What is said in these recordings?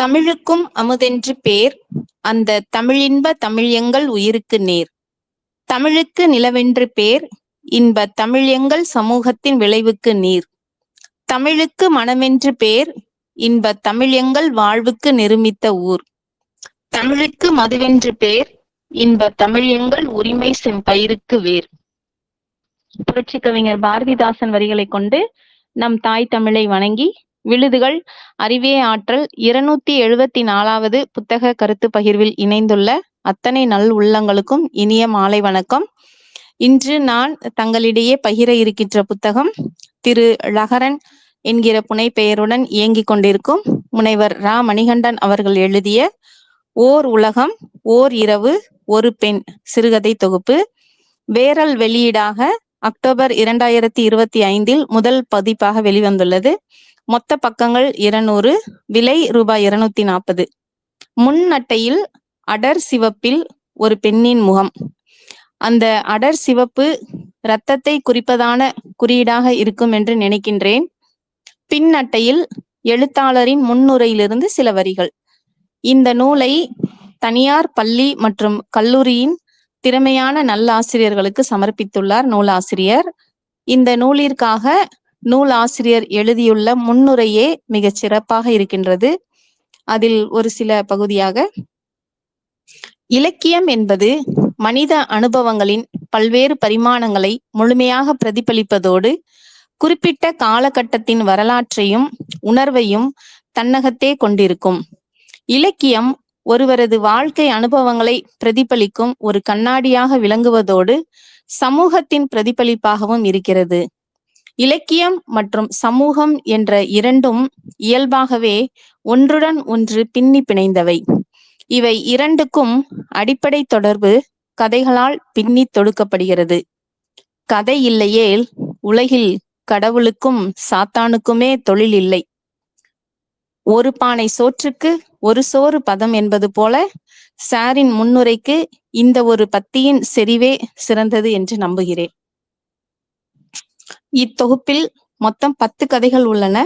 தமிழுக்கும் அமுதென்று பேர், அந்த தமிழின்ப தமிழெங்கள் உயிருக்கு நேர். தமிழுக்கு நிலவென்று பேர், இன்ப தமிழெங்கள் சமூகத்தின் விளைவுக்கு நீர். தமிழுக்கு மனமென்று பேர், இன்ப தமிழெங்கள் வாழ்வுக்கு நிருமித்த ஊர். தமிழுக்கு மதுவென்று பேர், இன்ப தமிழெங்கள் உரிமை செம்பயிருக்கு வேர். புரட்சி கவிஞர் பாரதிதாசன் வரிகளை கொண்டு நம் தாய் தமிழை வணங்கி விழுதுகள் அறிவே ஆற்றல் 274வது புத்தக கருத்து பகிர்வில் இணைந்துள்ள அத்தனை நல் உள்ளங்களுக்கும் இனிய மாலை வணக்கம். இன்று நான் தங்களிடையே பகிர இருக்கின்ற புத்தகம் திரு லகரன் என்கிற புனை பெயருடன் இயங்கிக் கொண்டிருக்கும் முனைவர் ரா மணிகண்டன் அவர்கள் எழுதிய ஓர் உலகம் ஓர் இரவு ஒரு பெண் சிறுகதை தொகுப்பு. வேரல் வெளியீடாக அக்டோபர் 2025 முதல் பதிப்பாக வெளிவந்துள்ளது. மொத்த பக்கங்கள் 200, விலை ரூபாய் 240. முன் அட்டையில் அடர் சிவப்பில் ஒரு பெண்ணின் முகம். அந்த அடர் சிவப்பு இரத்தத்தை குறிப்பதான குறியீடாக இருக்கும் என்று நினைக்கின்றேன். பின் அட்டையில் எழுத்தாளரின் முன்னுரையிலிருந்து சில வரிகள். இந்த நூலை தனியார் பள்ளி மற்றும் கல்லூரியின் திறமையான நல்லாசிரியர்களுக்கு சமர்ப்பித்துள்ளார் நூலாசிரியர். இந்த நூலிற்காக நூலாசிரியர் எழுதியுள்ள முன்னுரையே மிகச் சிறப்பாக இருக்கின்றது. அதில் ஒரு சில பகுதியாக, இலக்கியம் என்பது மனித அனுபவங்களின் பல்வேறு பரிமாணங்களை முழுமையாக பிரதிபலிப்பதோடு குறிப்பிட்ட காலகட்டத்தின் வரலாற்றையும் உணர்வையும் தன்னகத்தே கொண்டிருக்கும். இலக்கியம் ஒருவரது வாழ்க்கை அனுபவங்களை பிரதிபலிக்கும் ஒரு கண்ணாடியாக விளங்குவதோடு சமூகத்தின் பிரதிபலிப்பாகவும் இருக்கிறது. இலக்கியம் மற்றும் சமூகம் என்ற இரண்டும் இயல்பாகவே ஒன்றுடன் ஒன்று பின்னி பிணைந்தவை. இவை இரண்டுக்கும் அடிப்படை தொடர்பு கதைகளால் பின்னி தொடுக்கப்படுகிறது. கதை இல்லையேல் உலகில் கடவுளுக்கும் சாத்தானுக்குமே தொழில் இல்லை. ஒரு பானை சோற்றுக்கு ஒரு சோறு பதம் என்பது போல சாரின் முன்னுரைக்கு இந்த ஒரு பத்தியின் செறிவே சிறந்தது என்று நம்புகிறேன். இத்தொகுப்பில் மொத்தம் 10 கதைகள் உள்ளன.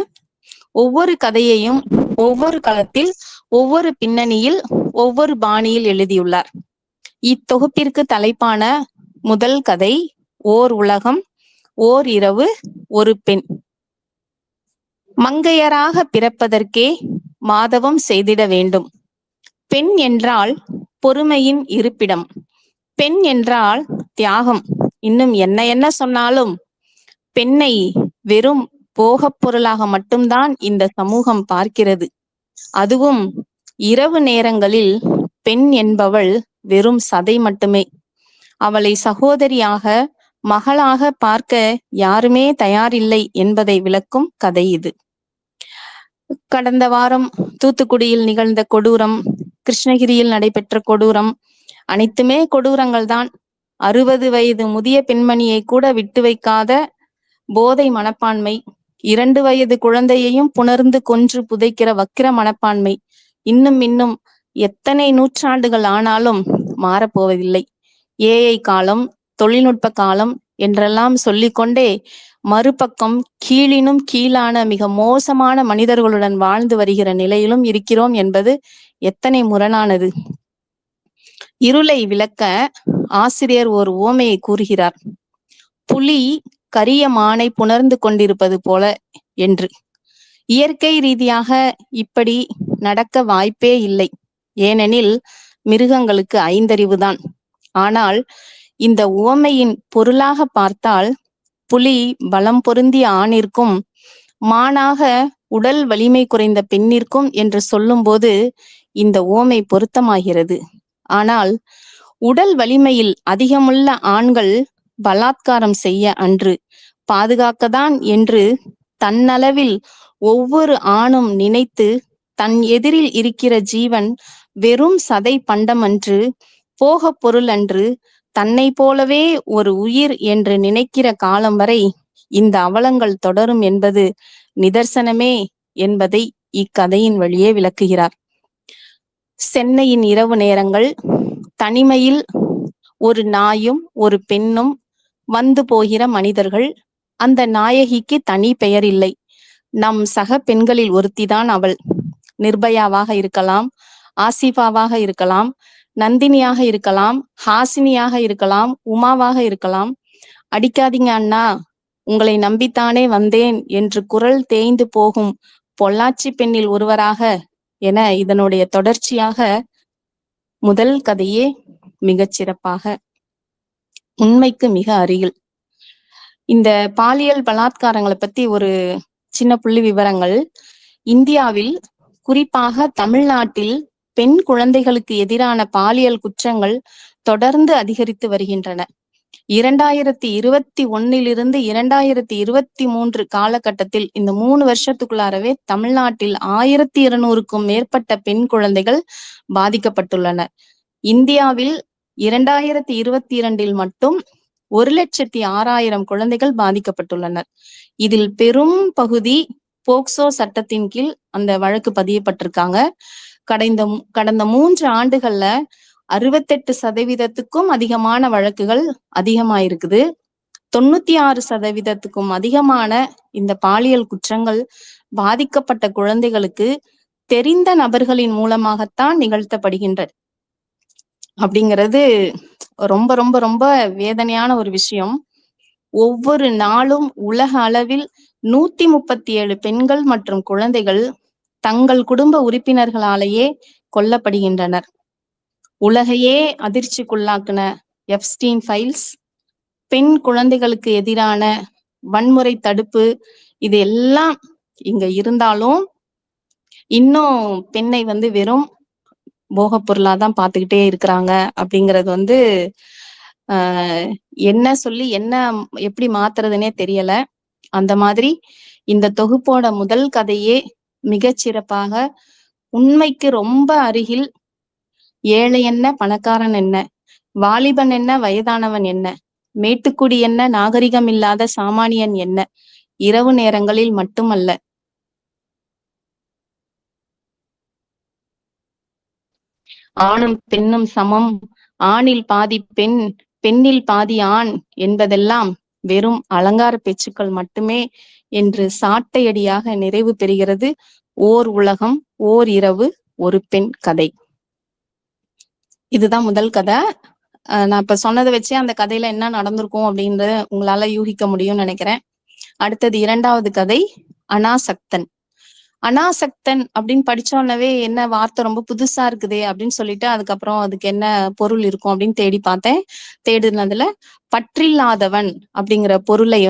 ஒவ்வொரு கதையையும் ஒவ்வொரு களத்தில் ஒவ்வொரு பின்னணியில் ஒவ்வொரு பாணியில் எழுதியுள்ளார். இத்தொகுப்பிற்கு தலைப்பான முதல் கதை ஓர் உலகம் ஓர் இரவு ஒரு பெண். மங்கையராக பிறப்பதற்கே மாதவம் செய்திட வேண்டும். பெண் என்றால் பொறுமையின் இருப்பிடம். பெண் என்றால் தியாகம். இன்னும் என்ன என்ன சொன்னாலும் பெண்ணை வெறும் போகப் பொருளாக மட்டும்தான் இந்த சமூகம் பார்க்கிறது. அதுவும் இரவு நேரங்களில் பெண் என்பவள் வெறும் சதை மட்டுமே. அவளை சகோதரியாக மகளாக பார்க்க யாருமே தயாரில்லை என்பதை விளக்கும் கதை இது. கடந்த வாரம் தூத்துக்குடியில் நிகழ்ந்த கொடூரம், கிருஷ்ணகிரியில் நடைபெற்ற கொடூரம், அனைத்துமே கொடூரங்கள் தான். 60 வயது முதிய பெண்மணியை கூட விட்டு வைக்காத போதை மனப்பான்மை, 2 வயது குழந்தையையும் புணர்ந்து கொன்று புதைக்கிற வக்கிர மனப்பான்மை இன்னும் எத்தனை நூற்றாண்டுகள் ஆனாலும் மாறப்போவதில்லை. ஏஐ காலம், தொழில்நுட்ப காலம் என்றெல்லாம் சொல்லிக்கொண்டே மறுபக்கம் கீழினும் கீழான மிக மோசமான மனிதர்களுடன் வாழ்ந்து வருகிற நிலையிலும் இருக்கிறோம் என்பது எத்தனை முரணானது. இருளை விளக்க ஆசிரியர் ஒரு உவமையை கூறுகிறார். புலி கரிய மானை புணர்ந்து கொண்டிருப்பது போல என்று. இயற்கை ரீதியாக இப்படி நடக்க வாய்ப்பே இல்லை. ஏனெனில் மிருகங்களுக்கு 5 அறிவுதான். ஆனால் இந்த உவமையின் பொருளாக பார்த்தால் புலி பலம் பொருந்திய ஆணிற்கும் மானாக உடல் வலிமை குறைந்த பெண்ணிற்கும் என்று சொல்லும்போது இந்த உவமை பொருத்தமாகிறது. ஆனால் உடல் வலிமையில் அதிகமுள்ள ஆண்கள் பலாத்காரம் செய்ய அன்று, பாதுகாக்கத்தான் என்று தன்னளவில் ஒவ்வொரு ஆணும் நினைத்து தன் எதிரில் இருக்கிற ஜீவன் வெறும் சதை பண்டமன்று, போக பொருள் அன்று, தன்னை போலவே ஒரு உயிர் என்று நினைக்கிற காலம் வரை இந்த அவலங்கள் தொடரும் என்பது நிதர்சனமே என்பதை இக்கதையின் வழியே விளக்குகிறார். சென்னையின் இரவு நேரங்கள், தனிமையில் ஒரு நாயும் ஒரு பெண்ணும் வந்து போகிற மனிதர்கள். அந்த நாயகிக்கு தனி பெயர் இல்லை. நம் சக பெண்களில் ஒருத்திதான் அவள். நிர்பயாவாக இருக்கலாம், ஆசிஃபாவாக இருக்கலாம், நந்தினியாக இருக்கலாம், ஹாசினியாக இருக்கலாம், உமாவாக இருக்கலாம். அடிக்காதீங்க அண்ணா, உங்களை நம்பித்தானே வந்தேன் என்று குரல் தேய்ந்து போகும் பொள்ளாச்சி பெண்ணில் ஒருவராக என இதனுடைய தொடர்ச்சியாக முதல் கதையே மிகச் சிறப்பாக உண்மைக்கு மிக அருகில். இந்த பாலியல் பலாத்காரங்களை பத்தி ஒரு சின்ன புள்ளி விவரங்கள். இந்தியாவில் குறிப்பாக தமிழ்நாட்டில் பெண் குழந்தைகளுக்கு எதிரான பாலியல் குற்றங்கள் தொடர்ந்து அதிகரித்து வருகின்றன. 2021 2023 காலகட்டத்தில் இந்த 3 வருஷத்துக்குள்ளாரவே தமிழ்நாட்டில் 1200க்கும் மேற்பட்ட பெண் குழந்தைகள் பாதிக்கப்பட்டுள்ளனர். இந்தியாவில் 2022 மட்டும் 1,06,000 குழந்தைகள் பாதிக்கப்பட்டுள்ளனர். இதில் பெரும் பகுதி போக்சோ சட்டத்தின் கீழ் அந்த வழக்கு பதியப்பட்டிருக்காங்க. கடந்த 3 ஆண்டுகள்ல 68% அதிகமான வழக்குகள் அதிகமாயிருக்குது. 96% அதிகமான இந்த பாலியல் குற்றங்கள் பாதிக்கப்பட்ட குழந்தைகளுக்கு தெரிந்த நபர்களின் மூலமாகத்தான் நிகழ்த்தப்படுகின்றது. அப்படிங்கிறது ரொம்ப ரொம்ப ரொம்ப வேதனையான ஒரு விஷயம். ஒவ்வொரு நாளும் உலக அளவில் 137 பெண்கள் மற்றும் குழந்தைகள் தங்கள் குடும்ப உறுப்பினர்களாலேயே கொல்லப்படுகின்றனர். உலகையே அதிர்ச்சிக்குள்ளாக்குன எப்ஸ்டீன் ஃபைல்ஸ், பெண் குழந்தைகளுக்கு எதிரான வன்முறை தடுப்பு, இது எல்லாம் இங்க இருந்தாலும் இன்னும் பெண்ணை வெறும் போகப் பொருளாதான் பார்த்துக்கிட்டே இருக்கிறாங்க. அப்படிங்கிறது என்ன சொல்லி என்ன எப்படி மாத்துறதுன்னே தெரியல. அந்த மாதிரி இந்த தொகுப்போட முதல் கதையே மிகச் சிறப்பாக உண்மைக்கு ரொம்ப அருகில், ஏழை என்ன பணக்காரன் என்ன, வாலிபன் என்ன வயதானவன் என்ன, மேட்டுக்குடி என்ன நாகரிகம் இல்லாத சாமானியன் என்ன, இரவு நேரங்களில் மட்டுமல்ல, ஆணும் பெண்ணும் சமம், ஆணில் பாதி பெண், பெண்ணில் பாதி ஆண் என்பதெல்லாம் வெறும் அலங்கார பேச்சுக்கள் மட்டுமே என்று சாட்டையடியாக நிறைவு பெறுகிறது ஓர் உலகம், ஓர் இரவு, ஒரு பெண் கதை. இதுதான் முதல் கதை. நான் இப்ப சொன்னதை வச்சே அந்த கதையில என்ன நடந்திருக்கும் அப்படின்றத உங்களால யூகிக்க முடியும்னு நினைக்கிறேன். அடுத்தது இரண்டாவது கதை அனாசக்தன். அனாசக்தன் அப்படின்னு படிச்சோன்னவே என்ன வார்த்தை ரொம்ப புதுசா இருக்குதே அப்படின்னு சொல்லிட்டு அதுக்கப்புறம் அதுக்கு என்ன பொருள் இருக்கும் அப்படின்னு தேடி பார்த்தேன். தேடுனதுல பற்றில்லாதவன் அப்படிங்கிற பொருளை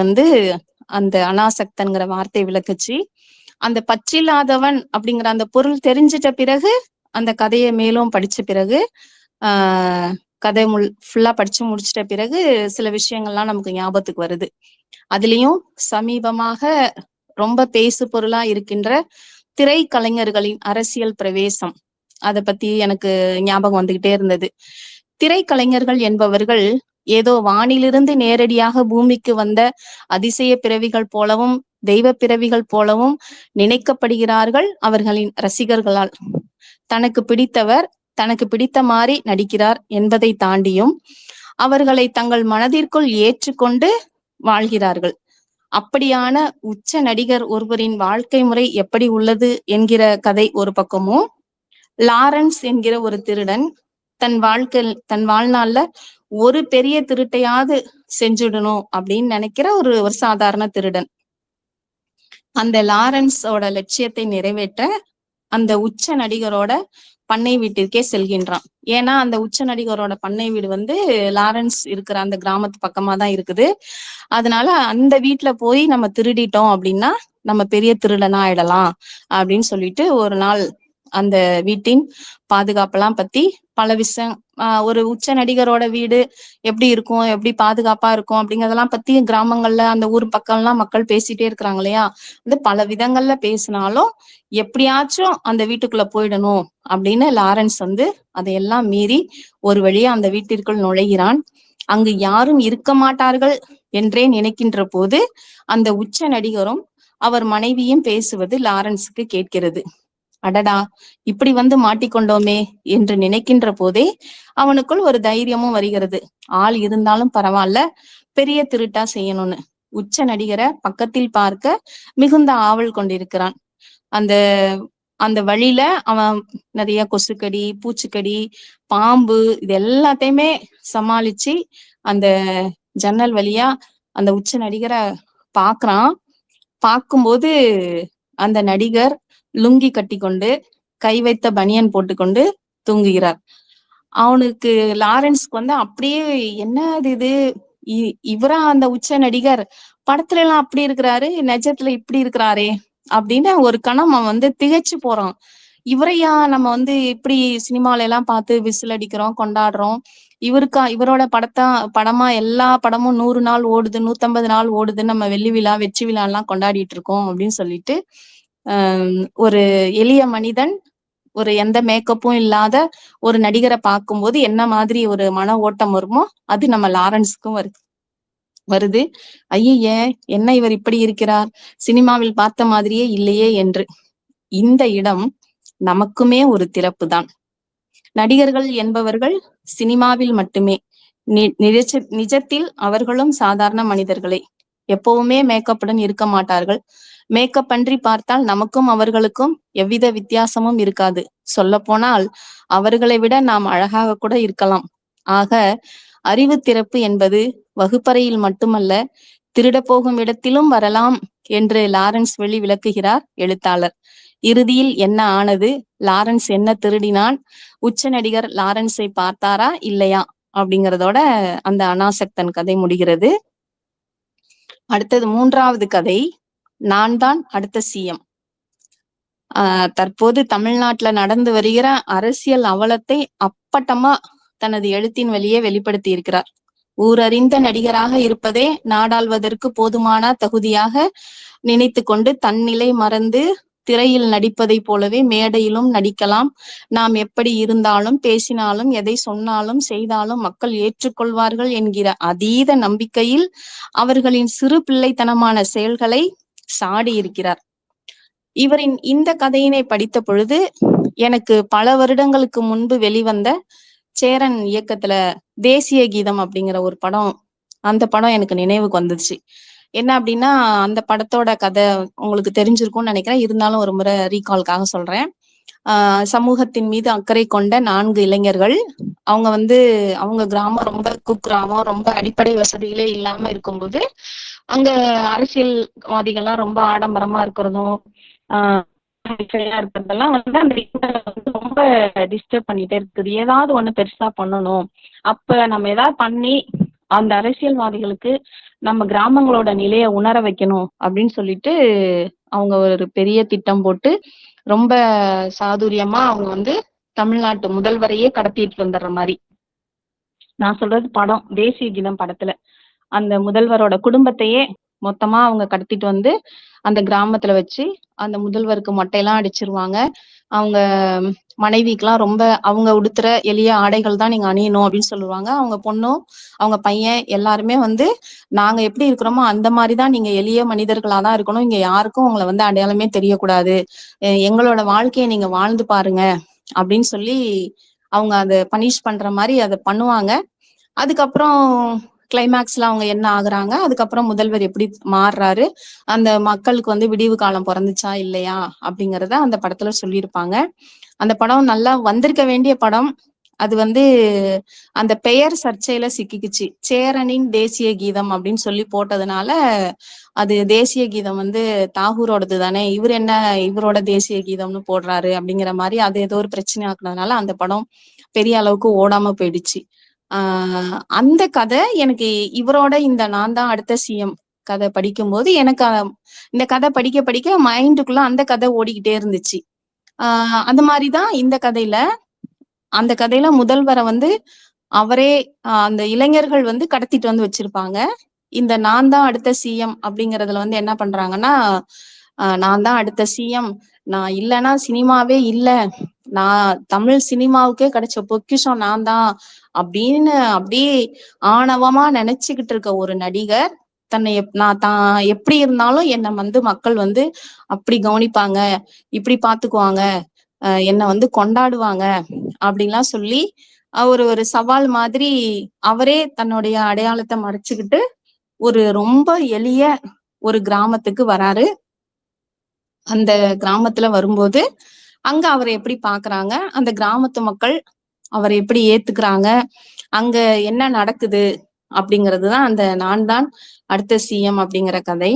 அந்த அனாசக்தன்கிற வார்த்தை விளக்குச்சு. அந்த பற்றில்லாதவன் அப்படிங்கிற அந்த பொருள் தெரிஞ்சிட்ட பிறகு அந்த கதையை மேலும் படிச்ச பிறகு கதை ஃபுல்லா படிச்சு முடிச்சிட்ட பிறகு சில விஷயங்கள்லாம் நமக்கு ஞாபகத்துக்கு வருது. அதுலயும் சமீபமாக ரொம்ப பேசு பொருளா இருக்கின்ற திரைக்கலைஞர்களின் அரசியல் பிரவேசம், அதை பத்தி எனக்கு ஞாபகம் வந்துகிட்டே இருந்தது. திரைக்கலைஞர்கள் என்பவர்கள் ஏதோ வானிலிருந்து நேரடியாக பூமிக்கு வந்த அதிசய பிறவிகள் போலவும் தெய்வ பிறவிகள் போலவும் நினைக்கப்படுகிறார்கள் அவர்களின் ரசிகர்களால். தனக்கு பிடித்தவர் தனக்கு பிடித்த மாதிரி நடிக்கிறார் என்பதை தாண்டியும் அவர்களை தங்கள் மனதிற்குள் ஏற்றுக்கொண்டு வாழ்கிறார்கள். அப்படியான உச்ச நடிகர் ஒருவரின் வாழ்க்கை முறை எப்படி உள்ளது என்கிற கதை ஒரு பக்கமும், லாரன்ஸ் என்கிற ஒரு திருடன் தன் வாழ்நாள்ல ஒரு பெரிய திருட்டையாவது செஞ்சுடணும் அப்படின்னு நினைக்கிற ஒரு சாதாரண திருடன். அந்த லாரன்ஸோட லட்சியத்தை நிறைவேற்ற அந்த உச்ச நடிகரோட பண்ணை வீட்டிற்கே செல்கின்றான். ஏன்னா அந்த உச்ச நடிகரோட பண்ணை வீடு லாரன்ஸ் இருக்கிற அந்த கிராமத்து பக்கமா தான் இருக்குது. அதனால அந்த வீட்டுல போய் நம்ம திருடிட்டோம் அப்படின்னா நம்ம பெரிய திருடனா ஆயிடலாம் அப்படின்னு சொல்லிட்டு ஒரு நாள் அந்த வீட்டின் பாதுகாப்பெல்லாம் பத்தி பல விஷயம், ஒரு உச்ச நடிகரோட வீடு எப்படி இருக்கும், எப்படி பாதுகாப்பா இருக்கும் அப்படிங்கறதெல்லாம் பத்தி கிராமங்கள்ல அந்த ஊர் பக்கம்லாம் மக்கள் பேசிட்டே இருக்கிறாங்க இல்லையா. பல விதங்கள்ல பேசினாலும் எப்படியாச்சும் அந்த வீட்டுக்குள்ள போயிடணும் அப்படின்னு லாரன்ஸ் அதையெல்லாம் மீறி ஒரு வழியா அந்த வீட்டிற்குள் நுழைகிறான். அங்கு யாரும் இருக்க மாட்டார்கள் என்றே நினைக்கின்ற போது அந்த உச்ச நடிகரும் அவர் மனைவியும் பேசுவது லாரன்ஸுக்கு கேட்கிறது. அடடா, இப்படி மாட்டிக்கொண்டோமே என்று நினைக்கின்ற போதே அவனுக்குள் ஒரு தைரியமும் வருகிறது. ஆள் இருந்தாலும் பரவாயில்ல, பெரிய திருட்டா செய்யணும்னு உச்ச நடிகரை பக்கத்தில் பார்க்க மிகுந்த ஆவல் கொண்டிருக்கிறான். அந்த அந்த வழியில அவன் நிறைய கொசுக்கடி, பூச்சிக்கடி, பாம்பு இது எல்லாத்தையுமே சமாளிச்சு அந்த ஜன்னல் வழியா அந்த உச்ச நடிகரை பாக்குறான். பார்க்கும்போது அந்த நடிகர் லுங்கி கட்டிக்கொண்டு கை வைத்த பனியன் போட்டுக்கொண்டு தூங்குகிறார். அவனுக்கு லாரன்ஸ்க்கு வந்து அப்படியே என்னது இது, இவரா அந்த உச்ச நடிகர், படத்துல எல்லாம் அப்படி இருக்கிறாரு, நிஜத்துல இப்படி இருக்கிறாரே அப்படின்னு ஒரு கணம் அவன் வந்து திகைச்சு போறான். இவரையா நம்ம வந்து இப்படி சினிமால எல்லாம் பார்த்து விசில் அடிக்கிறோம், கொண்டாடுறோம். இவரோட படமா எல்லா படமும் 100 நாள் ஓடுது, 150 நாள் ஓடுது, நம்ம வெள்ளி விழா, வெற்றி விழா எல்லாம் கொண்டாடிட்டு இருக்கோம் அப்படின்னு சொல்லிட்டு ஒரு எளிய மனிதன், ஒரு எந்த மேக்கப்பும் இல்லாத ஒரு நடிகரை பார்க்கும்போது என்ன மாதிரி ஒரு மன ஓட்டம் வருமோ அது நம்ம லாரன்ஸுக்கும் வருது. ஐய, என்ன இவர் இப்படி இருக்கிறார், சினிமாவில் பார்த்த மாதிரியே இல்லையே என்று. இந்த இடம் நமக்குமே ஒரு திறப்பு தான். நடிகர்கள் என்பவர்கள் சினிமாவில் மட்டுமே, நிஜத்தில் அவர்களும் சாதாரண மனிதர்களே. எப்பவுமே மேக்கப்புடன் இருக்க மாட்டார்கள். மேக்கப் அன்றி பார்த்தால் நமக்கும் அவர்களுக்கும் எவ்வித வித்தியாசமும் இருக்காது. சொல்ல போனால் அவர்களை விட நாம் அழகாக கூட இருக்கலாம். ஆக அறிவு திறப்பு என்பது வகுப்பறையில் மட்டுமல்ல, திருட போகும் இடத்திலும் வரலாம் என்று லாரன்ஸ் வெளி விளக்குகிறார் எழுத்தாளர். இறுதியில் என்ன ஆனது, லாரன்ஸ் என்ன திருடினான், உச்ச நடிகர் லாரன்ஸை பார்த்தாரா இல்லையா அப்படிங்கிறதோட அந்த அனாசக்தன் கதை முடிகிறது. அடுத்தது 3வது கதை, நான் தான் அடுத்த சிஎம். தற்போது தமிழ்நாட்டுல நடந்து வருகிற அரசியல் அவலத்தை அப்பட்டமா தனது எழுத்தின் வழியே வெளிப்படுத்தி இருக்கிறார். ஊரறிந்த நடிகராக இருப்பதே நாடாள்வதற்கு போதுமான தகுதியாக நினைத்து கொண்டு தன்னிலை மறந்து திரையில் நடிப்பதை போலவே மேடையிலும் நடிக்கலாம். நாம் எப்படி இருந்தாலும், பேசினாலும், எதை சொன்னாலும், செய்தாலும் மக்கள் ஏற்றுக்கொள்வார்கள் என்கிற அதீத நம்பிக்கையில் அவர்களின் சிறு பிள்ளைத்தனமான செயல்களை சாடி இருக்கிறார். இவரின் இந்த கதையினை படித்த பொழுது எனக்கு பல வருடங்களுக்கு முன்பு வெளிவந்த சேரன் இயக்கத்துல தேசிய கீதம் அப்படிங்கிற ஒரு படம், அந்த படம் எனக்கு நினைவுக்கு வந்துச்சு. என்ன அப்படின்னா, அந்த படத்தோட கதை உங்களுக்கு தெரிஞ்சிருக்கும்னு நினைக்கிறேன். இருந்தாலும் ஒரு முறை ரீகால்காக சொல்றேன். சமூகத்தின் மீது அக்கறை கொண்ட 4 இளைஞர்கள், அவங்க வந்து அவங்க கிராமம் ரொம்ப குக்கிராமம், ரொம்ப அடிப்படை வசதிகளே இல்லாம இருக்கும்போது அங்க அரசியல்வாதிகள்லாம் ரொம்ப ஆடம்பரமா இருக்கிறதும் இருக்கிறதெல்லாம் வந்து அந்த வந்து ரொம்ப டிஸ்டர்ப் பண்ணிட்டே இருக்குது. ஏதாவது ஒண்ணு பெருசா பண்ணணும், அப்ப நம்ம ஏதாவது பண்ணி அந்த அரசியல்வாதிகளுக்கு நம்ம கிராமங்களோட நிலையை உணர வைக்கணும் அப்படின்னு சொல்லிட்டு அவங்க ஒரு பெரிய திட்டம் போட்டு ரொம்ப சாதுரியமா அவங்க வந்து தமிழ்நாட்டு முதல்வரையே கடத்திட்டு வந்துடுற மாதிரி. நான் சொல்றது படம் தேசிய கீதம் படத்துல அந்த முதல்வரோட குடும்பத்தையே மொத்தமா அவங்க கடத்திட்டு வந்து அந்த கிராமத்துல வச்சு அந்த முதல்வருக்கு மொட்டையெல்லாம் அடிச்சிருவாங்க. அவங்க மனைவிக்கெல்லாம் ரொம்ப அவங்க உடுத்துற எளிய ஆடைகள் தான் நீங்க அணியணும் அப்படின்னு சொல்லுவாங்க. அவங்க பொண்ணும் அவங்க பையன் எல்லாருமே வந்து நாங்க எப்படி இருக்கிறோமோ அந்த மாதிரிதான் நீங்க எளிய மனிதர்களாதான் இருக்கணும், இங்க யாருக்கும் உங்களை வந்து அடையாளமே தெரியக்கூடாது, எங்களோட வாழ்க்கையை நீங்க வாழ்ந்து பாருங்க அப்படின்னு சொல்லி அவங்க அதை பனிஷ் பண்ற மாதிரி அதை பண்ணுவாங்க. அதுக்கப்புறம் கிளைமேக்ஸ்ல அவங்க என்ன ஆகுறாங்க, அதுக்கப்புறம் முதல்வர் எப்படி மாறுறாரு, அந்த மக்களுக்கு வந்து விடிவு காலம் பிறந்துச்சா இல்லையா அப்படிங்கிறத அந்த படத்துல சொல்லியிருப்பாங்க. அந்த படம் நல்லா வந்திருக்க வேண்டிய படம். அது வந்து அந்த பெயர் சர்ச்சையில சிக்கிக்குச்சு. சேரனின் தேசிய கீதம் அப்படின்னு சொல்லி போட்டதுனால அது தேசிய கீதம் வந்து தாகூரோடது தானே, இவர் என்ன இவரோட தேசிய கீதம்னு போடுறாரு அப்படிங்கிற மாதிரி அது ஏதோ ஒரு பிரச்சனை ஆக்குனதுனால அந்த படம் பெரிய அளவுக்கு ஓடாம போயிடுச்சு. அந்த கதை எனக்கு இவரோட இந்த நான் தான் அடுத்த சிஎம் கதை படிக்கும்போது எனக்கு இந்த கதை படிக்க படிக்க மைண்டுக்குள்ள அந்த கதை ஓடிக்கிட்டே இருந்துச்சு. அந்த மாதிரிதான் இந்த கதையில, அந்த கதையில முதல்வரை வந்து அவரே அந்த இளைஞர்கள் வந்து கடத்திட்டு வந்து வச்சிருப்பாங்க. இந்த நான் தான் அடுத்த சிஎம் அப்படிங்கறதுல வந்து என்ன பண்றாங்கன்னா, நான் தான் அடுத்த சிஎம், நான் இல்லைன்னா சினிமாவே இல்ல, நான் தமிழ் சினிமாவுக்கே கிடைச்ச பொக்கிஷம் நான் தான் அப்படின்னு அப்படியே ஆணவமா நினைச்சுக்கிட்டு இருக்க ஒரு நடிகர் தன்னை நான் தான் எப்படி இருந்தாலும் என்னை வந்து மக்கள் வந்து அப்படி கவனிப்பாங்க, இப்படி பாத்துக்குவாங்க, என்னை வந்து கொண்டாடுவாங்க அப்படின்லாம் சொல்லி ஒரு சவால் மாதிரி அவரே தன்னுடைய அடையாளத்தை மறைச்சுக்கிட்டு ஒரு ரொம்ப எளிய ஒரு கிராமத்துக்கு வராரு. அந்த கிராமத்துல வரும்போது அங்க அவரை எப்படி பாக்குறாங்க, அந்த கிராமத்து மக்கள் அவரை எப்படி ஏத்துக்கிறாங்க, அங்க என்ன நடக்குது அப்படிங்கிறதுதான் அந்த நான் தான் அடுத்த சிஎம் அப்படிங்கிற கதை.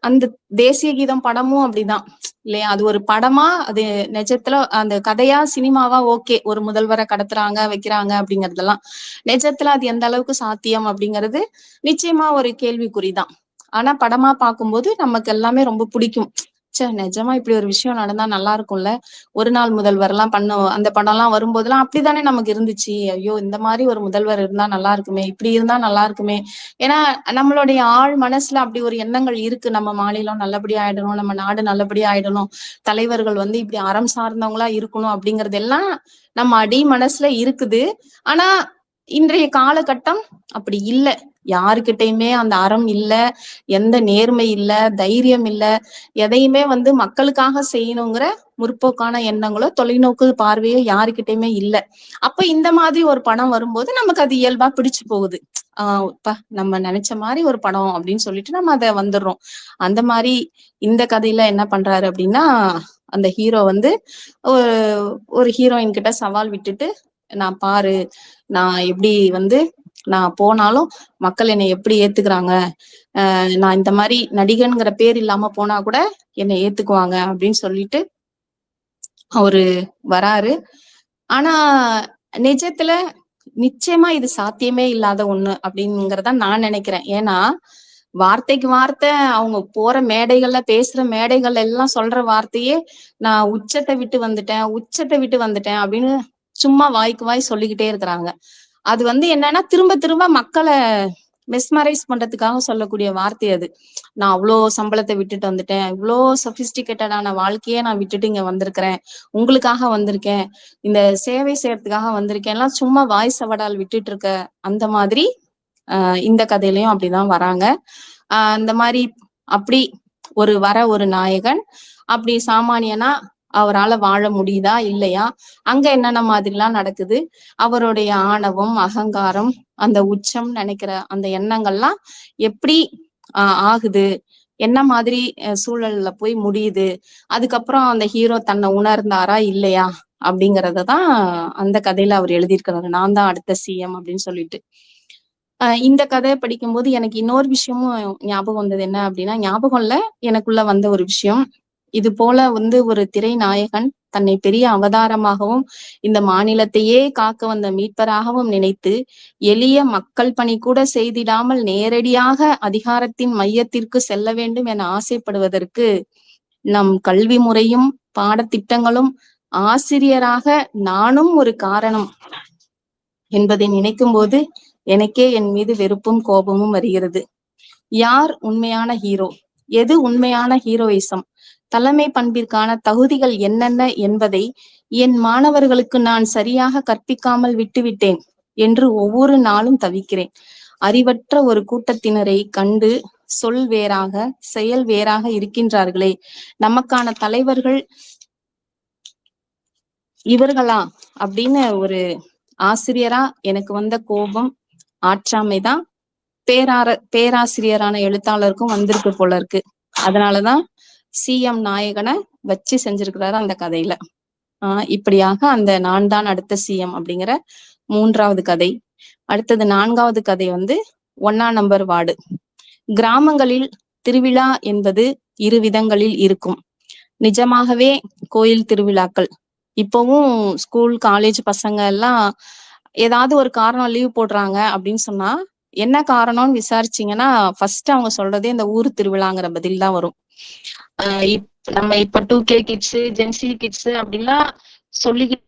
அந்த தேசிய கீதம் படமும் அப்படிதான் இல்லையா? அது ஒரு படமா, அது நிஜத்துல அந்த கதையா சினிமாவா ஓகே, ஒரு முதல்வரை கடத்துறாங்க வைக்கிறாங்க அப்படிங்கறதெல்லாம் நிஜத்துல அது எந்த அளவுக்கு சாத்தியம் அப்படிங்கிறது நிச்சயமா ஒரு கேள்விக்குறிதான். ஆனா படமா பார்க்கும்போது நமக்கு எல்லாமே ரொம்ப பிடிக்கும். ச்சே, நிஜமா இப்படி ஒரு விஷயம் நடந்தா நல்லா இருக்கும்ல. ஒரு நாள் முதல்வர் எல்லாம் அந்த படம் எல்லாம் வரும்போதெல்லாம் அப்படித்தானே நமக்கு இருந்துச்சு. ஐயோ, இந்த மாதிரி ஒரு முதல்வர் இருந்தா நல்லா இருக்குமே, இப்படி இருந்தா நல்லா இருக்குமே. ஏன்னா நம்மளுடைய ஆழ் மனசுல அப்படி ஒரு எண்ணங்கள் இருக்கு. நம்ம மாநிலம் நல்லபடியா ஆயிடணும், நம்ம நாடு நல்லபடியா ஆயிடணும், தலைவர்கள் இப்படி அறம் சார்ந்தவங்களா இருக்கணும் அப்படிங்கறது எல்லாம் நம்ம அடி மனசுல இருக்குது. ஆனா இன்றைய காலகட்டம் அப்படி இல்லை. யாருக்கிட்டையுமே அந்த அறம் இல்ல, எந்த நேர்மை இல்ல, தைரியம் இல்ல, எதையுமே மக்களுக்காக செய்யணுங்கிற முற்போக்கான எண்ணங்களோ தொலைநோக்கு பார்வையோ யாருக்கிட்டையுமே இல்ல. அப்ப இந்த மாதிரி ஒரு படம் வரும்போது நமக்கு அது இயல்பா பிடிச்சு போகுது. நம்ம நினைச்ச மாதிரி ஒரு படம் அப்படின்னு சொல்லிட்டு நம்ம அதை வந்துடுறோம். அந்த மாதிரி இந்த கதையில என்ன பண்றாரு அப்படின்னா, அந்த ஹீரோ ஒரு ஹீரோயின் கிட்ட சவால் விட்டுட்டு, நான் பாரு, நான் எப்படி நான் போனாலும் மக்கள் என்னை எப்படி ஏத்துக்கிறாங்க, நான் இந்த மாதிரி நடிகன்கிற பேர் இல்லாம போனா கூட என்னை ஏத்துக்குவாங்க அப்படின்னு சொல்லிட்டு அவரு வராரு. ஆனா நிஜத்துல நிச்சயமா இது சாத்தியமே இல்லாத ஒண்ணு அப்படிங்கிறத நான் நினைக்கிறேன். ஏன்னா வார்த்தைக்கு வார்த்தை அவங்க போற மேடைகள்ல பேசுற மேடைகள் எல்லாம் சொல்ற வார்த்தையே, நான் உச்சத்தை விட்டு வந்துட்டேன் அப்படின்னு சும்மா வாய்க்கு வாய் சொல்லிக்கிட்டே இருக்கிறாங்க. அது என்னன்னா திரும்ப திரும்ப மக்களை மெஸ்மரைஸ் பண்றதுக்காக சொல்லக்கூடிய வார்த்தை அது. நான் அவ்வளோ சம்பளத்தை விட்டுட்டு வந்துட்டேன், இவ்வளோ சொபிஸ்டிகேட்டடான வாழ்க்கையே நான் விட்டுட்டு இங்க வந்திருக்கிறேன், உங்களுக்காக வந்திருக்கேன், இந்த சேவை செய்யறதுக்காக வந்திருக்கேன் எல்லாம் சும்மா வாய் சவடால் விட்டுட்டு இருக்க. அந்த மாதிரி இந்த கதையிலயும் அப்படிதான் வராங்க. அந்த மாதிரி அப்படி ஒரு நாயகன் அப்படி சாமானியனா அவரால் வாழ முடியுதா இல்லையா, அங்க என்னென்ன மாதிரிலாம் நடக்குது, அவருடைய ஆணவம், அகங்காரம், அந்த உச்சம் நினைக்கிற அந்த எண்ணங்கள்லாம் எப்படி ஆகுது, என்ன மாதிரி சூழல்ல போய் முடியுது, அதுக்கப்புறம் அந்த ஹீரோ தன்னை உணர்ந்தாரா இல்லையா அப்படிங்கறதான் அந்த கதையில அவர் எழுதியிருக்கிறாரு. நான் தான் அடுத்த சிஎம் அப்படின்னு சொல்லிட்டு. இந்த கதையை படிக்கும்போது எனக்கு இன்னொரு விஷயமும் ஞாபகம் வந்தது. என்ன அப்படின்னா, ஞாபகம் இல்ல, எனக்குள்ள வந்த ஒரு விஷயம். இது போல ஒரு திரை நாயகன் தன்னை பெரிய அவதாரமாகவும் இந்த மாநிலத்தையே காக்க வந்த மீட்பராகவும் நினைத்து எளிய மக்கள் பணி கூட செய்திடாமல் நேரடியாக அதிகாரத்தின் மையத்திற்கு செல்ல வேண்டும் என ஆசைப்படுவதற்கு நம் கல்வி முறையும் பாடத்திட்டங்களும் ஆசிரியராக நானும் ஒரு காரணம் என்பதை நினைக்கும் போது எனக்கே என் மீது வெறுப்பும் கோபமும் வருகிறது. யார் உண்மையான ஹீரோ, எது உண்மையான ஹீரோயிசம், தலைமை பண்பிற்கான தகுதிகள் என்னென்ன என்பதை என் மாணவர்களுக்கு நான் சரியாக கற்பிக்காமல் விட்டுவிட்டேன் என்று ஒவ்வொரு நாளும் தவிக்கிறேன். அறிவற்ற ஒரு கூட்டத்தினரை கண்டு சொல் வேறாக செயல் வேறாக இருக்கின்றார்களே, நமக்கான தலைவர்கள் இவர்களா அப்படின்னு ஒரு ஆசிரியரா எனக்கு வந்த கோபம், ஆற்றாமைதான் பேராசிரியரான எழுத்தாளருக்கும் வந்திருக்கு போல இருக்கு. அதனாலதான் சிஎம் நாயகனை வச்சு செஞ்சிருக்கிறாரு அந்த கதையில. இப்படியாக அந்த நான் தான் அடுத்த சிஎம் அப்படிங்கிற 3வது கதை. அடுத்தது 4வது கதை 1ஆம் நம்பர் வார்டு. கிராமங்களில் திருவிழா என்பது 2 விதங்களில் இருக்கும். நிஜமாகவே கோயில் திருவிழாக்கள் இப்பவும் ஸ்கூல் காலேஜ் பசங்க எல்லாம் ஏதாவது ஒரு காரணம் லீவ் போடுறாங்க அப்படின்னு சொன்னா என்ன காரணம்னு விசாரிச்சீங்கன்னா ஃபர்ஸ்ட் அவங்க சொல்றதே இந்த ஊர் திருவிழாங்கிற பதில் தான் வரும். நம்ம இப்ப 2K கிட்ஸ், ஜென்சி கிட்ஸ் அப்படின்லாம் சொல்லிக்கிட்டு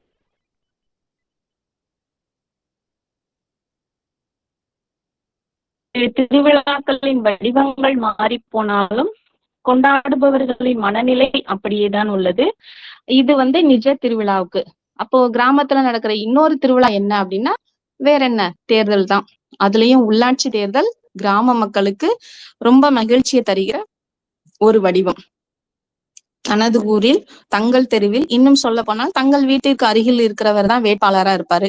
திருவிழாக்களின் வடிவங்கள் மாறி போனாலும் கொண்டாடுபவர்களின் மனநிலை அப்படியேதான் உள்ளது. இது நிஜ திருவிழாவுக்கு. அப்போ கிராமத்துல நடக்கிற இன்னொரு திருவிழா என்ன அப்படின்னா வேற என்ன, தேர்தல் தான். அதுலயும் உள்ளாட்சி தேர்தல் கிராம மக்களுக்கு ரொம்ப மகிழ்ச்சியை தருகிற ஒரு வடிவம். தனது ஊரில் தங்கள் தெருவில், இன்னும் சொல்ல போனால் தங்கள் வீட்டிற்கு அருகில் இருக்கிறவர் தான் வேட்பாளரா இருப்பாரு.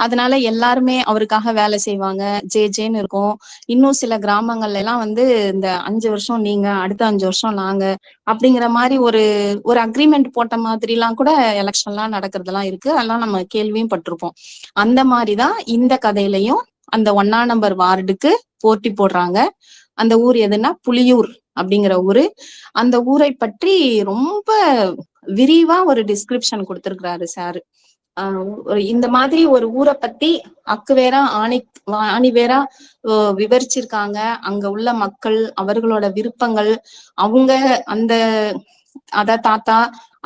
அதனால எல்லாருமே அவருக்காக வேலை செய்வாங்க. ஜே ஜேன்னு இருக்கும். இன்னும் சில கிராமங்கள்ல எல்லாம் வந்து இந்த 5 வருஷம் நீங்க, அடுத்த 5 வருஷம் நாங்க அப்படிங்கிற மாதிரி ஒரு ஒரு அக்ரிமெண்ட் போட்ட மாதிரி எல்லாம் கூட எலெக்ஷன் எல்லாம் நடக்கிறதெல்லாம் இருக்கு. அதெல்லாம் நம்ம கேள்வியும் பட்டிருப்போம். அந்த மாதிரிதான் இந்த கதையிலையும் அந்த 1ஆம் நம்பர் வார்டுக்கு போட்டி போடுறாங்க. அந்த ஊர் எதுன்னா புலியூர் அப்படிங்கிற ஊரு. அந்த ஊரை பற்றி ரொம்ப விரிவா ஒரு டிஸ்கிரிப்ஷன் கொடுத்திருக்கிறாரு சாரு. இந்த மாதிரி ஒரு ஊரை பத்தி அக்கு வேற ஆணி வேற விவரிச்சிருக்காங்க. அங்க உள்ள மக்கள், அவர்களோட விருப்பங்கள், அவங்க அந்த தாத்தா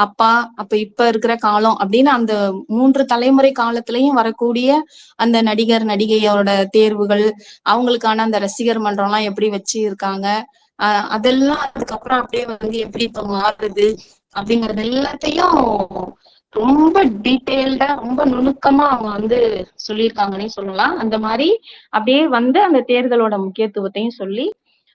அப்பா அப்ப இப்ப இருக்கிற காலம் அப்படின்னு அந்த 3 தலைமுறை காலத்திலயும் வரக்கூடிய அந்த நடிகர் நடிகையோட தேர்வுகள், அவங்களுக்கான அந்த ரசிகர் மன்றம் எல்லாம் எப்படி வச்சு இருக்காங்க, அதெல்லாம் அதுக்கப்புறம் அப்படியே வந்து எப்படி இப்ப மாறுது அப்படிங்கறது எல்லாத்தையும் ரொம்ப டீட்டெயில்டா ரொம்ப நுணுக்கமா அவங்க வந்து சொல்லியிருக்காங்கன்னே சொல்லலாம். அந்த மாதிரி அப்படியே வந்து அந்த தேர்தலோட முக்கியத்துவத்தையும் சொல்லி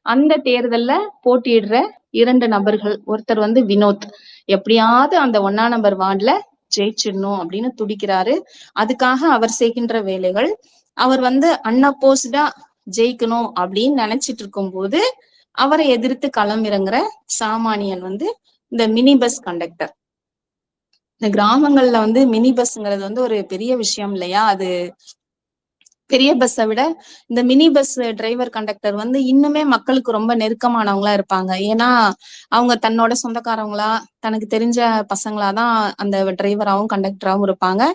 அந்த தேர்தல்ல போட்டியிடுற 2 நபர்கள், ஒருத்தர் வந்து வினோத் எப்படியாவது அந்த 1ஆம் நம்பர் வார்டுல ஜெயிச்சிடணும் அப்படின்னு துடிக்கிறாரு. அதுக்காக அவர் செய்கின்ற வேலைகள், அவர் வந்து அன்அப்போஸ்டா ஜெயிக்கணும் அப்படின்னு நினைச்சிட்டு இருக்கும் போது அவரை எதிர்த்து களம் இறங்குற சாமானியன் வந்து இந்த மினி பஸ் கண்டக்டர். இந்த கிராமங்கள்ல வந்து மினி பஸ்ங்கிறது வந்து ஒரு பெரிய விஷயம் இல்லையா? அது பெரிய பஸ்ஸை விட இந்த மினி பஸ் டிரைவர் கண்டக்டர் வந்து இன்னுமே மக்களுக்கு ரொம்ப நெருக்கமானவங்களா இருப்பாங்க. ஏன்னா அவங்க தன்னோட சொந்தக்காரவங்களா, தனக்கு தெரிஞ்ச பசங்களாதான் அந்த டிரைவராகவும் கண்டக்டராகவும் இருப்பாங்க.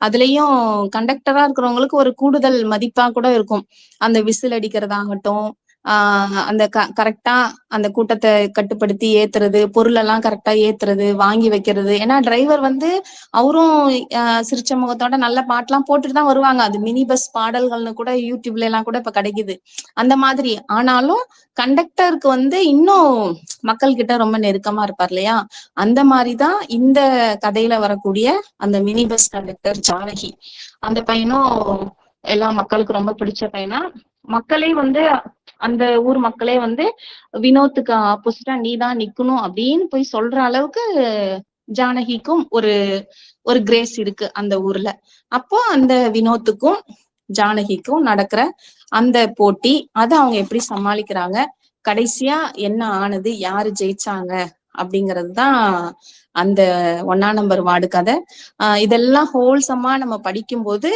அதுலயும் கண்டக்டரா இருக்கிறவங்களுக்கு ஒரு கூடுதல் மதிப்பா கூட இருக்கும். அந்த விசில் அடிக்கிறதாகட்டும், அந்த கரெக்டா அந்த கூட்டத்தை கட்டுப்படுத்தி ஏத்துறது, பொருள் எல்லாம் கரெக்டா ஏத்துறது, வாங்கி வைக்கிறது. ஏன்னா டிரைவர் வந்து அவரும் சிரிச்ச முகத்தோட நல்ல பாட்டெல்லாம் போட்டுட்டு தான் வருவாங்க. அது மினி பஸ் பாடல்கள்னு கூட யூடியூப்ல எல்லாம் கூட இப்ப கிடைக்குது. அந்த மாதிரி ஆனாலும் கண்டக்டருக்கு வந்து இன்னும் மக்கள் கிட்ட ரொம்ப நெருக்கமா இருப்பார் இல்லையா? அந்த மாதிரிதான் இந்த கதையில வரக்கூடிய அந்த மினி பஸ் கண்டக்டர் ஜானகி. அந்த பையனும் எல்லா மக்களுக்கு ரொம்ப பிடிச்ச பையனா, மக்களே வந்து அந்த ஊர் மக்களே வந்து வினோத்துக்கு ஆப்போசிட்டா நீதான் நிக்கணும் அப்படின்னு போய் சொல்ற அளவுக்கு ஜானகிக்கும் ஒரு ஒரு கிரேஸ் இருக்கு அந்த ஊர்ல. அப்போ அந்த வினோத்துக்கும் ஜானகிக்கும் நடக்கிற அந்த போட்டி, அதை அவங்க எப்படி சமாளிக்கிறாங்க, கடைசியா என்ன ஆனது, யாரு ஜெயிச்சாங்க அப்படிங்கறதுதான் அந்த 1ஆம் நம்பர் வார்டு கதை. இதெல்லாம் ஹோல்சமா நம்ம படிக்கும்போது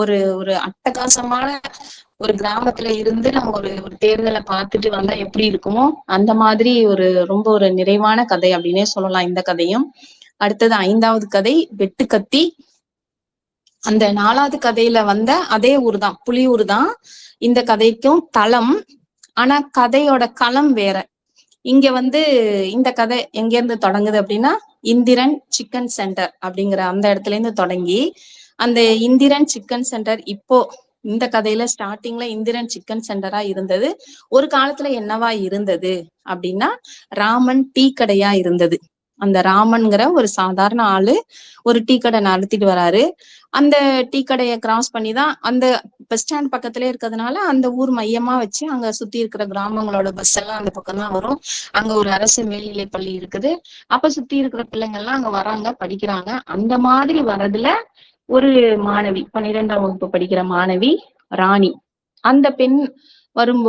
ஒரு ஒரு அட்டகாசமான ஒரு கிராமத்துல இருந்து நம்ம ஒரு தேர்தலை பார்த்துட்டு வந்தா எப்படி இருக்குமோ அந்த மாதிரி ரொம்ப ஒரு நிறைவான கதை அப்படின்னே சொல்லலாம் இந்த கதையும். அடுத்தது 5வது கதை வெட்டுக்கத்தி. அந்த 4வது கதையில வந்த அதே ஊர் தான், புலியூர் தான் இந்த கதைக்கும் தளம். ஆனா கதையோட களம் வேற. இங்க வந்து இந்த கதை எங்க இருந்து தொடங்குது அப்படின்னா, இந்திரன் சிக்கன் சென்டர் அப்படிங்கிற அந்த இடத்துல இருந்து தொடங்கி, அந்த இந்திரன் சிக்கன் சென்டர் இப்போ இந்த கதையில ஸ்டார்டிங்ல இந்திரன் சிக்கன் சென்டரா இருந்தது. ஒரு காலத்துல என்னவா இருந்தது அப்படின்னா, ராமன் டீ கடையா இருந்தது. அந்த ராமன்கிற ஒரு சாதாரண ஆளு ஒரு டீ கடை நடத்திட்டு வராரு. அந்த டீ கடையை கிராஸ் பண்ணிதான் அந்த பஸ் ஸ்டாண்ட் பக்கத்திலே இருக்கிறதுனால அந்த ஊர் மையமா வச்சு அங்க சுத்தி இருக்கிற கிராமங்களோட பஸ் எல்லாம் அந்த பக்கம் தான் வரும். அங்க ஒரு அரசு மேல்நிலை பள்ளி இருக்குது. அப்ப சுத்தி இருக்கிற பிள்ளைங்க எல்லாம் அங்க வராங்க, படிக்கிறாங்க. அந்த மாதிரி வர்றதுல ஒரு மாணவி, 12ஆம் வகுப்பு படிக்கிற மாணவி ராணி. அந்த பெண் வரும்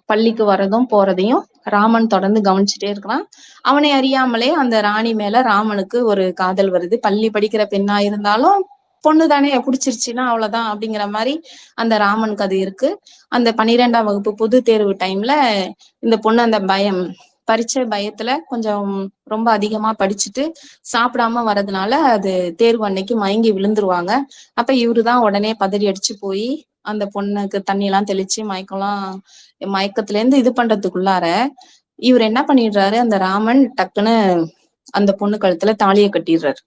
பள்ளிக்கு வரதும் போறதையும் ராமன் தொடர்ந்து கவனிச்சுட்டே இருக்கலாம். அவனை அறியாமலே அந்த ராணி மேல ராமனுக்கு ஒரு காதல் வருது. பள்ளி படிக்கிற பெண்ணா இருந்தாலும் பொண்ணு தானே, பிடிச்சிருச்சுன்னா அவ்வளவுதான் அப்படிங்கிற மாதிரி அந்த ராமனுக்கு அது இருக்கு. அந்த 12ஆம் வகுப்பு பொது தேர்வு டைம்ல இந்த பொண்ணு அந்த பரீட்சை பயத்துல கொஞ்சம் ரொம்ப அதிகமா படிச்சுட்டு சாப்பிடாம வர்றதுனால அது தேர்வு அன்னைக்கு மயங்கி விழுந்துருவாங்க. அப்ப இவருதான் உடனே பதறி அடிச்சு போய் அந்த பொண்ணுக்கு தண்ணி எல்லாம் தெளிச்சு மயக்கத்துல இருந்து இது பண்றதுக்குள்ளார இவர் என்ன பண்ணிடுறாரு, அந்த ராமன் டக்குன்னு அந்த பொண்ணு கழுத்துல தாலியை கட்டிடுறாரு.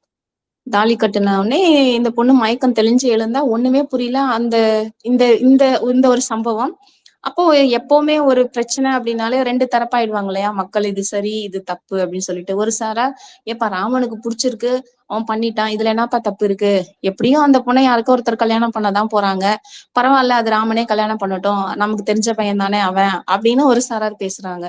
தாலி கட்டின உடனே இந்த பொண்ணு மயக்கம் தெளிஞ்சு எழுந்தா ஒண்ணுமே புரியல. அந்த இந்த இந்த இந்த ஒரு சம்பவம். அப்போ எப்பவுமே ஒரு பிரச்சனை அப்படின்னாலே 2 தரப்பாயிடுவாங்க இல்லையா மக்கள், இது சரி இது தப்பு அப்படின்னு சொல்லிட்டு. ஒரு சாரா ஏப்பா ராமனுக்கு பிடிச்சிருக்கு, அவன் பண்ணிட்டான், இதுல என்னப்பா தப்பு இருக்கு, எப்படியும் அந்த பொண்ணை யாருக்கும் ஒருத்தர் கல்யாணம் பண்ணதான் போறாங்க, பரவாயில்ல அது ராமனே கல்யாணம் பண்ணட்டும், நமக்கு தெரிஞ்ச பையன் தானே அவன் அப்படின்னு ஒரு சாரார் பேசுறாங்க.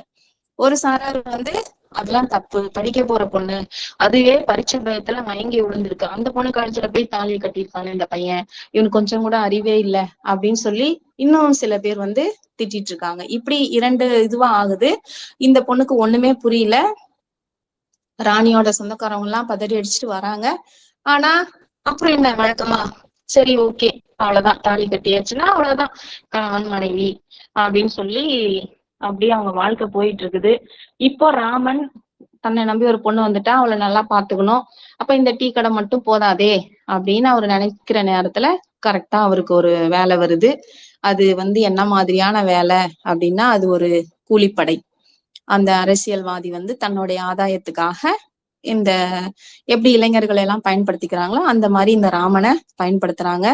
ஒரு சாரார் வந்து அதெல்லாம் தப்பு, படிக்க போற பொண்ணு, அதுவே பரீட்சை பயத்துல மயங்கி விழுந்திருக்கு, அந்த பொண்ணு கழுத்துல போய் தாலி கட்டியிருக்கானே இந்த பையன், இவனுக்கு கொஞ்சம் கூட அறிவே இல்லை அப்படின்னு சொல்லி இன்னும் சில பேர் வந்து திட்டிட்டு இருக்காங்க. இப்படி 2 இதுவா ஆகுது. இந்த பொண்ணுக்கு ஒண்ணுமே புரியல. ராணியோட சொந்தக்காரவங்க எல்லாம் பதறி அடிச்சுட்டு வராங்க. ஆனா அப்புறம் என்ன வழக்கமா, சரி ஓகே அவ்வளவுதான், தாலி கட்டியாச்சுன்னா அவ்வளவுதான், கணவன் மனைவி அப்படின்னு சொல்லி அப்படியே அவங்க வாழ்க்கை போயிட்டு இருக்குது. இப்போ ராமன் தன்னை நம்பி ஒரு பொண்ணு வந்துட்டா அவளை நல்லா பாத்துக்கணும், அப்ப இந்த டீ கடை மட்டும் போதாதே அப்படின்னு அவர் நினைக்கிற நேரத்துல கரெக்டா அவருக்கு ஒரு வேலை வருது. அது வந்து என்ன மாதிரியான வேலை அப்படின்னா, அது ஒரு கூலிப்படை. அந்த அரசியல்வாதி வந்து தன்னுடைய ஆதாயத்துக்காக இந்த எப்படி இளைஞர்களை எல்லாம் பயன்படுத்திக்கிறாங்களோ அந்த மாதிரி இந்த ராமனை பயன்படுத்துறாங்க.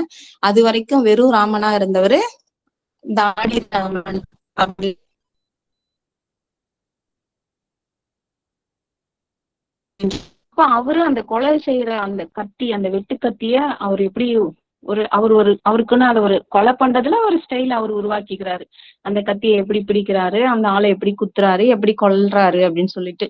அது வரைக்கும் வெறும் ராமனா இருந்தவரு தாடி ராமன் அப்படி. அப்ப அவரு அந்த கொலை செய்யற அந்த கத்தி, அந்த வெட்டு கத்திய அவர் எப்படி அவருக்குன்னு அதை ஒரு கொலை பண்றதுல ஒரு ஸ்டைல் அவர் உருவாக்கிக்கிறாரு. அந்த கத்தியை எப்படி பிடிக்கிறாரு, அந்த ஆளை எப்படி குத்துறாரு, எப்படி கொல்றாரு அப்படின்னு சொல்லிட்டு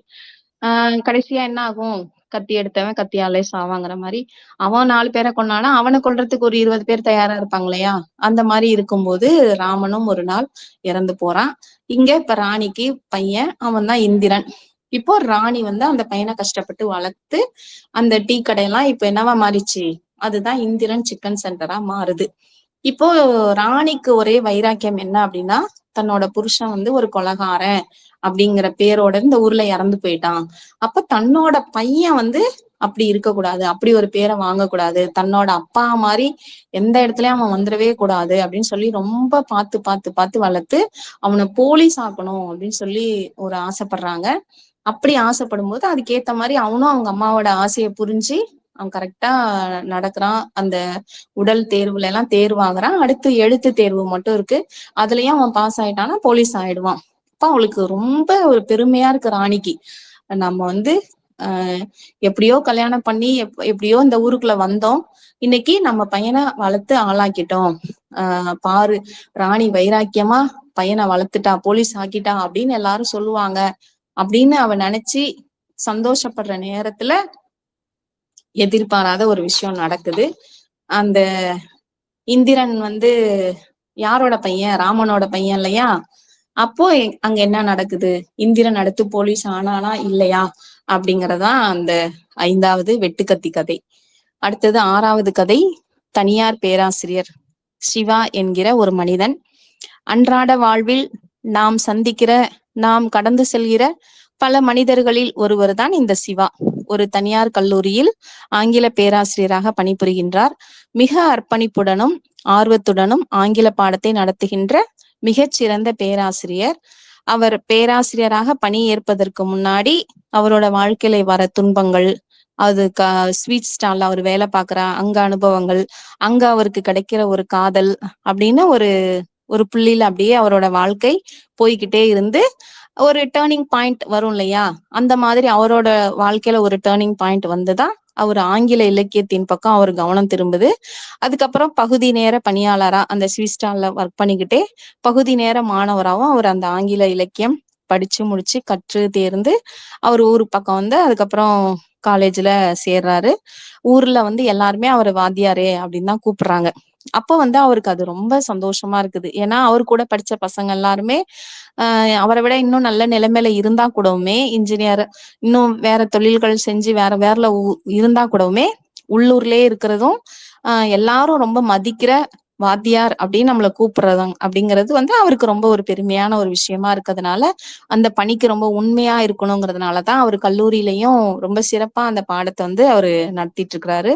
கடைசியா என்ன ஆகும், கத்தி எடுத்தவன் கத்தியாலே சாவாங்கிற மாதிரி அவன் 4 பேரை கொன்னானா அவனை கொல்றதுக்கு ஒரு 20 பேர் தயாரா இருப்பாங்க இல்லையா, அந்த மாதிரி இருக்கும்போது ராமனும் ஒரு நாள் இறந்து போறான். இங்க இப்ப ராணிக்கு பையன், அவன் தான் இந்திரன். இப்போ ராணி வந்து அந்த பையனை கஷ்டப்பட்டு வளர்த்து அந்த டீ கடையெல்லாம் இப்ப என்னவா மாறிச்சு, அதுதான் இந்திரன் சிக்கன் சென்டரா மாறுது. இப்போ ராணிக்கு ஒரே வைராக்கியம் என்ன அப்படின்னா, தன்னோட புருஷன் வந்து ஒரு கொலைகாரன் அப்படிங்கிற பேரோட இந்த ஊர்ல இறந்து போயிட்டான். அப்ப தன்னோட பையன் வந்து அப்படி இருக்கக்கூடாது, அப்படி ஒரு பேரை வாங்கக்கூடாது, தன்னோட அப்பா மாதிரி எந்த இடத்துலயும் அவன் வந்துடவே கூடாது அப்படின்னு சொல்லி ரொம்ப பார்த்து பார்த்து பார்த்து வளர்த்து அவனை போலீஸ் ஆக்கணும் அப்படின்னு சொல்லி ஒரு ஆசைப்படுறாங்க. அப்படி ஆசைப்படும் போது அதுக்கேத்த மாதிரி அவனும் அவங்க அம்மாவோட ஆசையை புரிஞ்சு அவன் கரெக்டா நடக்கிறான். அந்த உடல் தேர்வுல எல்லாம் தேர்வாகிறான். அடுத்து எழுத்து தேர்வு மட்டும் இருக்கு, அதுலயும் அவன் பாஸ் ஆயிட்டான்னா போலீஸ் ஆயிடுவான். அப்ப அவளுக்கு ரொம்ப ஒரு பெருமையா இருக்கு ராணிக்கு, நம்ம வந்து எப்படியோ கல்யாணம் பண்ணி எப்படியோ இந்த ஊருக்குள்ள வந்தோம், இன்னைக்கு நம்ம பையனை வளர்த்து ஆளாக்கிட்டோம், பாரு ராணி வைராக்கியமா பையனை வளர்த்துட்டா, போலீஸ் ஆக்கிட்டா அப்படின்னு எல்லாரும் சொல்லுவாங்க அப்படின்னு அவ நினைச்சு சந்தோஷப்படுற நேரத்துல எதிர்பாராத ஒரு விஷயம் நடக்குது. அந்த இந்திரன் வந்து யாரோட பையன், ராமனோட பையன் இல்லையா. அப்போ அங்க என்ன நடக்குது, இந்திரன் அடுத்து போலீஸ் ஆனானா இல்லையா அப்படிங்கறதான் அந்த 5வது வெட்டுக்கத்தி கதை. அடுத்தது 6வது கதை, தனியார் பேராசிரியர். சிவா என்கிற ஒரு மனிதன். அன்றாட வாழ்வில் நாம் கடந்து செல்கிற பல மனிதர்களில் ஒருவர் தான் இந்த சிவா. ஒரு தனியார் கல்லூரியில் ஆங்கில பேராசிரியராக பணிபுரிகின்றார். மிக அர்ப்பணிப்புடனும் ஆர்வத்துடனும் ஆங்கில பாடத்தை நடத்துகின்ற மிகச்சிறந்த பேராசிரியர். அவர் பேராசிரியராக பணி ஏற்பதற்கு முன்னாடி அவரோட வாழ்க்கையில வர துன்பங்கள், அது ஸ்வீட் ஸ்டால்ல அவர் வேலை பார்க்கிற அங்க அனுபவங்கள், அங்க அவருக்கு கிடைக்கிற ஒரு காதல் அப்படின்னு ஒரு புள்ளியில அப்படியே அவரோட வாழ்க்கை போய்கிட்டே இருந்து ஒரு டேர்னிங் பாயிண்ட் வரும் இல்லையா, அந்த மாதிரி அவரோட வாழ்க்கையில ஒரு டேர்னிங் பாயிண்ட் வந்துதான் அவர் ஆங்கில இலக்கியத்தின் பக்கம் அவர் கவனம் திரும்புது. அதுக்கப்புறம் பகுதி நேர பணியாளரா அந்த ஸ்வீஸ்டால்ல ஒர்க் பண்ணிக்கிட்டே பகுதி நேர மாணவராகவும் அவர் அந்த ஆங்கில இலக்கியம் படிச்சு முடிச்சு கற்று தேர்ந்து அவர் ஊரு பக்கம் வந்து அதுக்கப்புறம் காலேஜ்ல சேர்றாரு. ஊர்ல வந்து எல்லாருமே அவர் வாத்தியாரே அப்படின்னு தான் கூப்பிடுறாங்க. அப்போ வந்து அவருக்கு அது ரொம்ப சந்தோஷமா இருக்குது. ஏன்னா அவர் கூட படிச்ச பசங்க எல்லாருமே அவரை விட இன்னும் நல்ல நிலைமையில இருந்தா கூடவுமே, இன்ஜினியர் இன்னும் வேற தொழில்கள் செஞ்சு வேற வேறல இருந்தா கூடவுமே, உள்ளூர்லயே இருக்கிறதும் எல்லாரும் ரொம்ப மதிக்கிற வாத்தியார் அப்படின்னு நம்மளை கூப்பிடுறது அப்படிங்கிறது வந்து அவருக்கு ரொம்ப ஒரு பெருமையான ஒரு விஷயமா இருக்கிறதுனால, அந்த பணிக்கு ரொம்ப உண்மையா இருக்கணுங்கிறதுனாலதான் அவர் கல்லூரியிலையும் ரொம்ப சிறப்பா அந்த பாடத்தை வந்து அவரு நடத்திட்டு இருக்கிறாரு.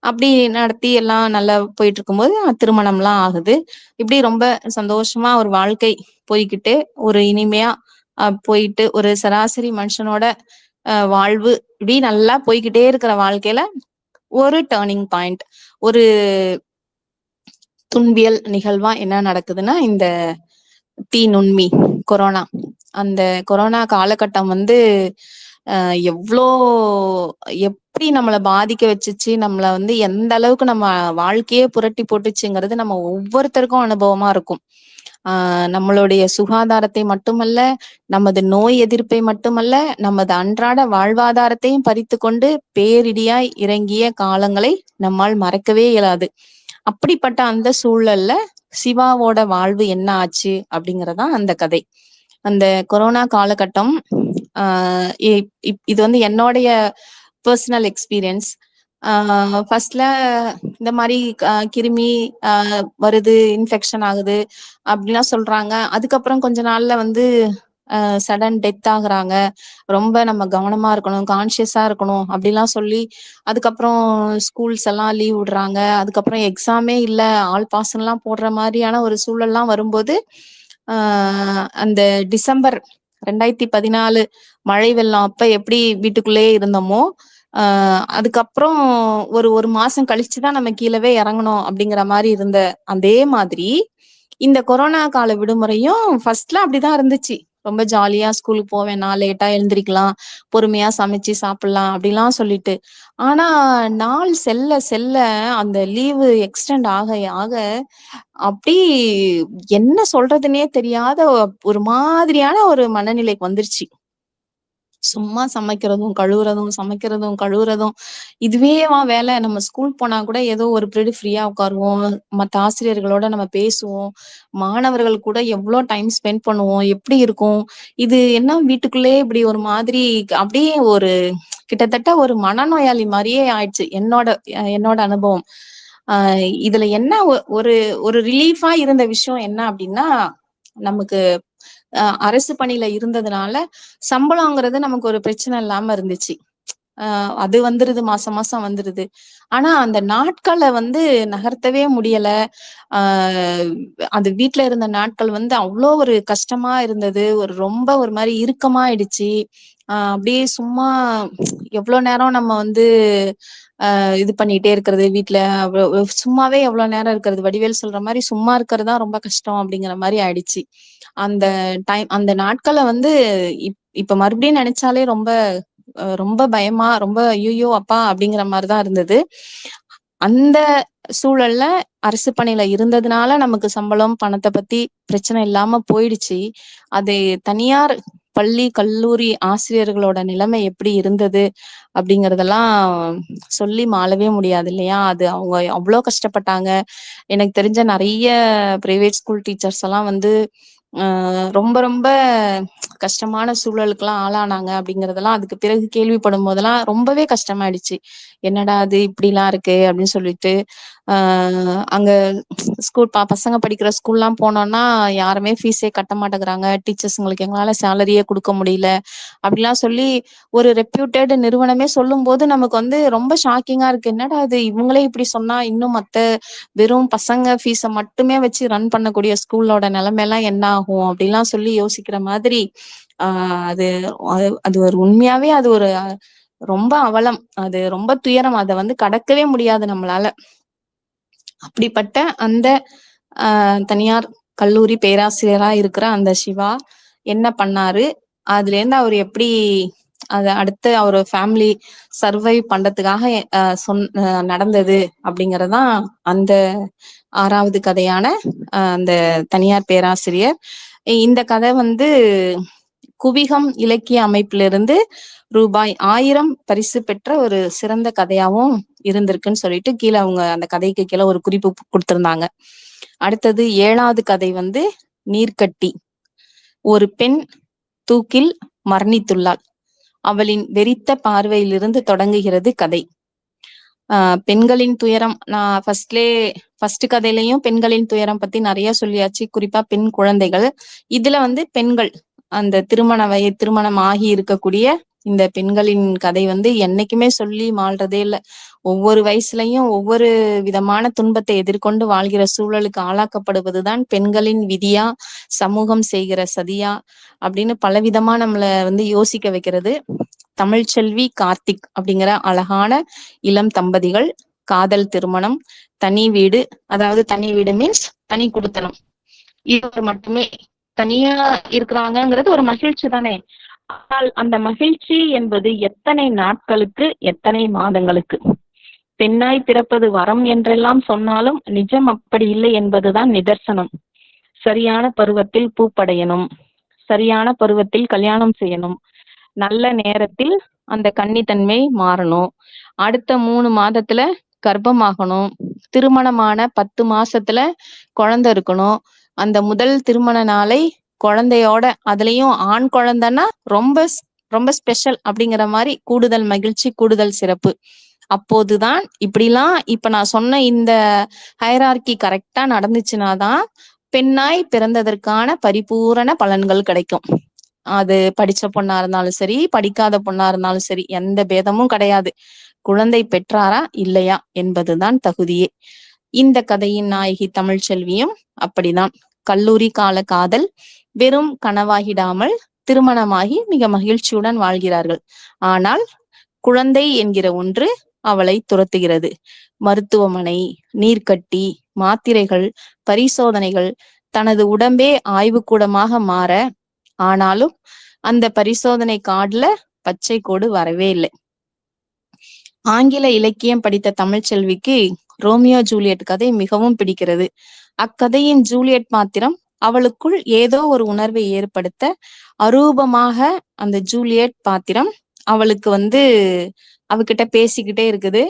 அப்படி நடத்தி எல்லாம் நல்லா போயிட்டு இருக்கும்போது திருமணம்லாம் ஆகுது. இப்படி ரொம்ப சந்தோஷமா ஒரு வாழ்க்கை போய்கிட்டு ஒரு இனிமையா போயிட்டு ஒரு சராசரி மனுஷனோட வாழ்வு இப்படி நல்லா போய்கிட்டே இருக்கிற வாழ்க்கையில ஒரு டேர்னிங் பாயிண்ட், ஒரு துன்பியல் நிகழ்வா என்ன நடக்குதுன்னா, இந்த நுண்மி கொரோனா. அந்த கொரோனா காலகட்டம் வந்து எவ்வளோ எப்படி நம்மளை பாதிக்க வச்சுச்சு, நம்மள வந்து எந்த அளவுக்கு நம்ம வாழ்க்கையே புரட்டி போட்டுச்சுங்கிறது நம்ம ஒவ்வொருத்தருக்கும் அனுபவமா இருக்கும். நம்மளுடைய சுகாதாரத்தை மட்டுமல்ல, நமது நோய் எதிர்ப்பை மட்டுமல்ல, நமது அன்றாட வாழ்வாதாரத்தையும் பறித்து கொண்டு பேரிடியாய் இறங்கிய காலங்களை நம்மால் மறக்கவே இயலாது. அப்படிப்பட்ட அந்த சூழல்ல சிவாவோட வாழ்வு என்ன ஆச்சு அப்படிங்கறதான் அந்த கதை. அந்த கொரோனா காலகட்டம், இது வந்து என்னுடைய பர்சனல் எக்ஸ்பீரியன்ஸ். ஃபர்ஸ்ட்ல இந்த மாதிரி கிருமி வருது, இன்ஃபெக்ஷன் ஆகுது அப்படிலாம் சொல்றாங்க. அதுக்கப்புறம் கொஞ்ச நாள்ல வந்து சடன் டெத் ஆகுறாங்க. ரொம்ப நம்ம கவனமா இருக்கணும், கான்சியஸா இருக்கணும் அப்படிலாம் சொல்லி அதுக்கப்புறம் ஸ்கூல்ஸ் எல்லாம் லீவ் விடுறாங்க. அதுக்கப்புறம் எக்ஸாமே இல்ல, ஆல் பாஸ்லாம் போடுற மாதிரியான ஒரு சூழல்லாம் வரும்போது அந்த டிசம்பர் 2014 மழை வெள்ளம் அப்ப எப்படி வீட்டுக்குள்ளேயே இருந்தோமோ, அதுக்கப்புறம் ஒரு மாசம் கழிச்சுதான் நம்ம கீழவே இறங்கணும் அப்படிங்கிற மாதிரி இருந்த அதே மாதிரி இந்த கொரோனா கால விடுமுறையும் ஃபர்ஸ்ட்ல அப்படிதான் இருந்துச்சு. ரொம்ப ஜாலியா ஸ்கூலுக்கு போவேனா, லேட்டா எழுந்திரிக்கலாம், பொறுமையா சமைச்சு சாப்பிடலாம் அப்படிலாம் சொல்லிட்டு. ஆனா நாள் செல்ல செல்ல அந்த லீவு எக்ஸ்டெண்ட் ஆக ஆக அப்படி என்ன சொல்றதுன்னே தெரியாத ஒரு மாதிரியான ஒரு மனநிலைக்கு வந்துருச்சு. சும்மா சமைக்கிறதும் கழுவுறதும் சமைக்கிறதும் கழுவுறதும் இதுவேவா வேலை. நம்ம ஸ்கூல் போனா கூட ஏதோ ஒரு பீரியட் ஃப்ரீயா உட்காருவோம், மத்த ஆசிரியர்களோட நம்ம பேசுவோம், மாணவர்கள் கூட எவ்வளவு டைம் ஸ்பெண்ட் பண்ணுவோம், எப்படி இருக்கும். இது என்ன வீட்டுக்குள்ளே இப்படி ஒரு மாதிரி அப்படியே ஒரு கிட்டத்தட்ட ஒரு மனநோயாளி மாதிரியே ஆயிடுச்சு என்னோட அனுபவம். இதுல என்ன ஒரு ஒரு ரிலீஃபா இருந்த விஷயம் என்ன அப்படின்னா, நமக்கு அரசு பணியில இருந்ததுனால சம்பளம்ங்கிறது நமக்கு ஒரு பிரச்சனை இல்லாம இருந்துச்சு. அது வந்துருது, மாசம் மாசம் வந்துருது. ஆனா அந்த நாட்களை வந்து நகர்த்தவே முடியல. ஆஹ் அது வீட்ல இருந்த நாட்கள் வந்து அவ்வளோ ஒரு கஷ்டமா இருந்தது. ரொம்ப ஒரு மாதிரி இறுக்கமாயிடுச்சு. அப்படியே சும்மா எவ்வளவு நேரம் நம்ம வந்து இது பண்ணிட்டே இருக்கிறது வீட்ல, சும்மாவே எவ்வளவு நேரம் இருக்கிறது. வடிவேல் சொல்ற மாதிரி சும்மா இருக்கிறதுதான் ரொம்ப கஷ்டம் அப்படிங்கிற மாதிரி ஆயிடுச்சு. அந்த அந்த நாட்களை வந்து இப்ப மறுபடியும் நினைச்சாலே ரொம்ப ரொம்ப பயமா, ரொம்ப ஐயோ அப்பா அப்படிங்கிற மாதிரிதான் இருந்தது. அந்த சூழல்ல அரசு பணியில இருந்ததுனால நமக்கு சம்பளம், பணத்தை பத்தி பிரச்சனை இல்லாம போயிடுச்சு. அது தனியார் பள்ளி கல்லூரி ஆசிரியர்களோட நிலைமை எப்படி இருந்தது அப்படிங்கறதெல்லாம் சொல்லி மாளவே முடியாது இல்லையா. அது அவங்க அவ்வளவு கஷ்டப்பட்டாங்க. எனக்கு தெரிஞ்ச நிறைய பிரைவேட் ஸ்கூல் டீச்சர்ஸ் எல்லாம் வந்து ரொம்ப ரொம்ப கஷ்டமான சூழலுக்கெல்லாம் ஆளானாங்க அப்படிங்கறதெல்லாம் அதுக்கு பிறகு கேள்விப்படும் போதெல்லாம் ரொம்பவே கஷ்டமாயிடுச்சு. என்னடா அது இப்படி எல்லாம் இருக்கு அப்படின்னு சொல்லிட்டு. அங்க ஸ்கூல் பசங்க படிக்கிற ஸ்கூல்லாம் போனோம்னா யாருமே ஃபீஸே கட்ட மாட்டேங்கிறாங்க, டீச்சர்ஸுங்களுக்கு எங்களால சேலரியே கொடுக்க முடியல அப்படிலாம் சொல்லி ஒரு ரெப்யூட்டட் நிறுவனமே சொல்லும் போது நமக்கு வந்து ரொம்ப ஷாக்கிங்கா இருக்கு. என்னடா அது இவங்களே இப்படி சொன்னா இன்னும் மத்த வெறும் பசங்க ஃபீஸை மட்டுமே வச்சு ரன் பண்ணக்கூடிய ஸ்கூலோட நிலைமை எல்லாம் என்ன ஆகும் அப்படிலாம் சொல்லி யோசிக்கிற மாதிரி. அது அது ஒரு உண்மையாவே அது ஒரு ரொம்ப அவலம், அது ரொம்ப துயரம், அதை வந்து கடக்கவே முடியாது நம்மளால. அப்படிப்பட்ட அந்த தனியார் கல்லூரி பேராசிரியரா இருக்கிற அந்த சிவா என்ன பண்ணாரு, அதுல இருந்து அவர் எப்படி அத அடுத்து அவர் ஃபேமிலி சர்வைவ் பண்றதுக்காக நடந்தது அப்படிங்கறதான் அந்த 6வது கதையான அந்த தனியார் பேராசிரியர். இந்த கதை வந்து குவிகம் இலக்கிய அமைப்பிலிருந்து ரூபாய் 1000 பரிசு பெற்ற ஒரு சிறந்த கதையாவும் இருந்திருக்குன்னு சொல்லிட்டு கீழே அவங்க அந்த கதைக்கு கீழே ஒரு குறிப்பு கொடுத்திருந்தாங்க. அடுத்தது 7வது கதை வந்து நீர்க்கட்டி. ஒரு பெண் தூக்கில் மரணித்துள்ளாள். அவளின் வெறித்த பார்வையிலிருந்து தொடங்குகிறது கதை. பெண்களின் துயரம். நான் ஃபர்ஸ்ட் கதையிலையும் பெண்களின் துயரம் பத்தி நிறைய சொல்லியாச்சு, குறிப்பா பெண் குழந்தைகள். இதுல வந்து பெண்கள் அந்த திருமணம் ஆகி இருக்கக்கூடிய இந்த பெண்களின் கதை வந்து என்னைக்குமே சொல்லி மாள்றதே இல்லை. ஒவ்வொரு வயசுலயும் ஒவ்வொரு விதமான துன்பத்தை எதிர்கொண்டு வாழ்கிற சூழலுக்கு ஆளாக்கப்படுவதுதான் பெண்களின் விதியா, சமூகம் செய்கிற சதியா அப்படின்னு பலவிதமா நம்மள வந்து யோசிக்க வைக்கிறது. தமிழ்ச்செல்வி கார்த்திக் அப்படிங்கிற அழகான இளம் தம்பதிகள், காதல் திருமணம், தனி வீடு. அதாவது தனி வீடு மீன்ஸ் தனி குடித்தனம். இது மட்டுமே தனியா இருக்கிறாங்கிறது ஒரு மகிழ்ச்சி தானே. ஆனால் அந்த மகிழ்ச்சி என்பது எத்தனை நாட்களுக்கு, எத்தனை மாதங்களுக்கு? பெண்ணாய் பிறப்பது வரம் என்றெல்லாம் சொன்னாலும் நிஜம் அப்படி இல்லை என்பதுதான் நிதர்சனம். சரியான பருவத்தில் பூப்படையணும், சரியான பருவத்தில் கல்யாணம் செய்யணும், நல்ல நேரத்தில் அந்த கன்னித்தன்மை மாறணும், அடுத்த 3 மாதத்துல கர்ப்பமாகணும், திருமணமான 10 மாசத்துல குழந்தை இருக்கணும், அந்த முதல் திருமண நாளை குழந்தையோட, அதுலயும் ஆண் குழந்தைன்னா ரொம்ப ஸ்பெஷல் அப்படிங்கிற மாதிரி கூடுதல் மகிழ்ச்சி, கூடுதல் சிறப்பு. அப்போதுதான் இப்படிலாம் இப்ப நான் சொன்ன இந்த ஹைரார்கி கரெக்டா நடந்துச்சுனாதான் பெண்ணாய் பிறந்ததற்கான பரிபூரண பலன்கள் கிடைக்கும். அது படிச்ச பொண்ணா இருந்தாலும் சரி, படிக்காத பொண்ணா இருந்தாலும் சரி, எந்த பேதமும் கிடையாது. குழந்தை பெற்றாரா இல்லையா என்பதுதான் தகுதியே. இந்த கதையின் நாயகி தமிழ்ச்செல்வியும் அப்படிதான். கல்லூரி கால காதல் வெறும் கனவாகிடாமல் திருமணமாகி மிக மகிழ்ச்சியுடன் வாழ்கிறார்கள். ஆனால் குழந்தை என்கிற ஒன்று அவளை துரத்துகிறது. மருத்துவமனை, நீர்க்கட்டி, மாத்திரைகள், பரிசோதனைகள், தனது உடம்பே ஆய்வுக்கூடமாக மாற, ஆனாலும் அந்த பரிசோதனை கார்டுல பச்சை கோடு வரவே இல்லை. ஆங்கில இலக்கியம் படித்த தமிழ்ச்செல்விக்கு ரோமியோ ஜூலியட் கதை மிகவும் பிடிக்கிறது. அக்கதையின் ஜூலியட் மாத்திரம் அவளுக்குள் ஏதோ ஒரு உணர்வை ஏற்படுத்த, அரூபமாக அந்த ஜூலியட் பாத்திரம் அவளுக்கு அவகிட்ட பேசிக்கிட்டே இருக்குது.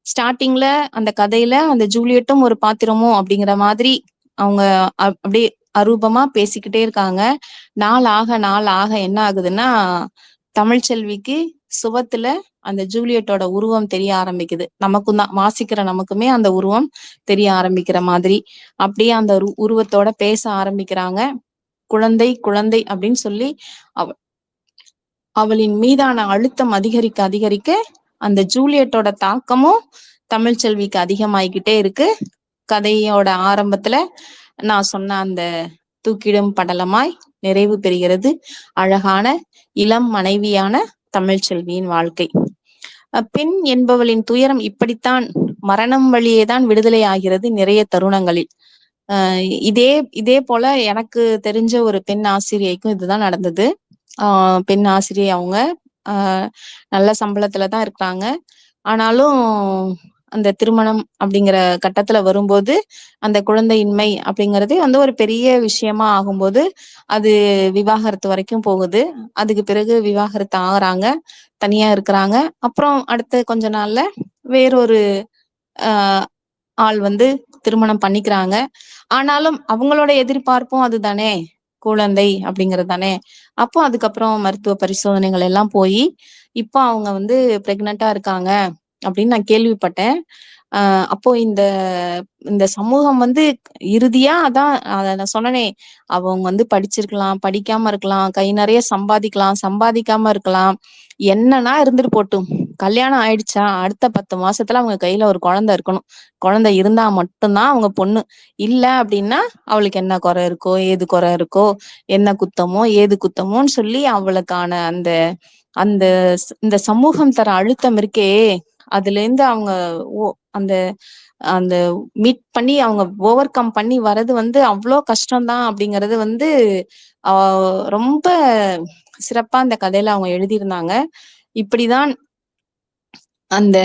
ஸ்டார்டிங்ல அந்த கதையில அந்த ஜூலியட்டும் ஒரு பாத்திரமும் அப்படிங்கிற மாதிரி அவங்க அப்படியே அரூபமா பேசிக்கிட்டே இருக்காங்க. நாள் ஆக என்ன ஆகுதுன்னா, தமிழ்ச்செல்விக்கு சுவத்துல அந்த ஜூலியட்டோட உருவம் தெரிய ஆரம்பிக்குது. நமக்கும் தான், வாசிக்கிற நமக்குமே அந்த உருவம் தெரிய ஆரம்பிக்கிற மாதிரி அப்படியே அந்த உருவத்தோட பேச ஆரம்பிக்கிறாங்க. குழந்தை குழந்தை அப்படின்னு சொல்லி அவளின் மீதான அழுத்தம் அதிகரிக்க அதிகரிக்க அந்த ஜூலியட்டோட தாக்கமும் தமிழ்ச்செல்விக்கு அதிகமாயிக்கிட்டே இருக்கு. கதையோட ஆரம்பத்துல நான் சொன்ன அந்த தூக்கிடும் படலமாய் நிறைவு பெறுகிறது அழகான இளம் மனைவியான தமிழ்ச்செல்வியின் வாழ்க்கை. பெண் என்பவளின் துயரம் இப்படித்தான் மரணம் வழியேதான் விடுதலை ஆகிறது நிறைய தருணங்களில். இதே போல எனக்கு தெரிஞ்ச ஒரு பெண் ஆசிரியைக்கும் இதுதான் நடந்தது. பெண் ஆசிரியை அவங்க நல்ல சம்பளத்துலதான் இருக்கிறாங்க. ஆனாலும் அந்த திருமணம் அப்படிங்கிற கட்டத்துல வரும்போது அந்த குழந்தையின்மை அப்படிங்கிறது ஒரு பெரிய விஷயமா ஆகும்போது அது விவாகரத்து வரைக்கும் போகுது. அதுக்கு பிறகு விவாகரத்து ஆகுறாங்க, தனியா இருக்கிறாங்க. அப்புறம் அடுத்த கொஞ்ச நாள்ல வேறொரு ஆள் திருமணம் பண்ணிக்கிறாங்க. ஆனாலும் அவங்களோட எதிர்பார்ப்பும் அதுதானே, குழந்தை அப்படிங்கிறது தானே. அப்போ அதுக்கப்புறம் மருத்துவ பரிசோதனைகள் எல்லாம் போய் இப்போ அவங்க பிரெக்னண்டா இருக்காங்க அப்படின்னு நான் கேள்விப்பட்டேன். அப்போ இந்த சமூகம் இறுதியா அதான் நான் சொன்னனே, அவங்க படிச்சிருக்கலாம், படிக்காம இருக்கலாம், கை நிறைய சம்பாதிக்கலாம், சம்பாதிக்காம இருக்கலாம், என்னன்னா இருந்துட்டு போட்டும். கல்யாணம் ஆயிடுச்சா அடுத்த 10 மாசத்துல அவங்க கையில ஒரு குழந்தை இருக்கணும். குழந்தை இருந்தா மட்டும்தான் அவங்க பொண்ணு. இல்ல அப்படின்னா அவளுக்கு என்ன குறை இருக்கோ, ஏது குறை இருக்கோ, என்ன குத்தமோ ஏது குத்தமோன்னு சொல்லி அவளுக்கான அந்த அந்த இந்த சமூகம் தர அழுத்தம் இருக்கே, அதுல இருந்து அவங்க அந்த அந்த மீட் பண்ணி அவங்க ஓவர் கம் பண்ணி வர்றது அவ்வளோ கஷ்டம்தான் அப்படிங்கறது ரொம்ப சிறப்பா அந்த கதையில அவங்க எழுதியிருந்தாங்க. இப்படிதான் அந்த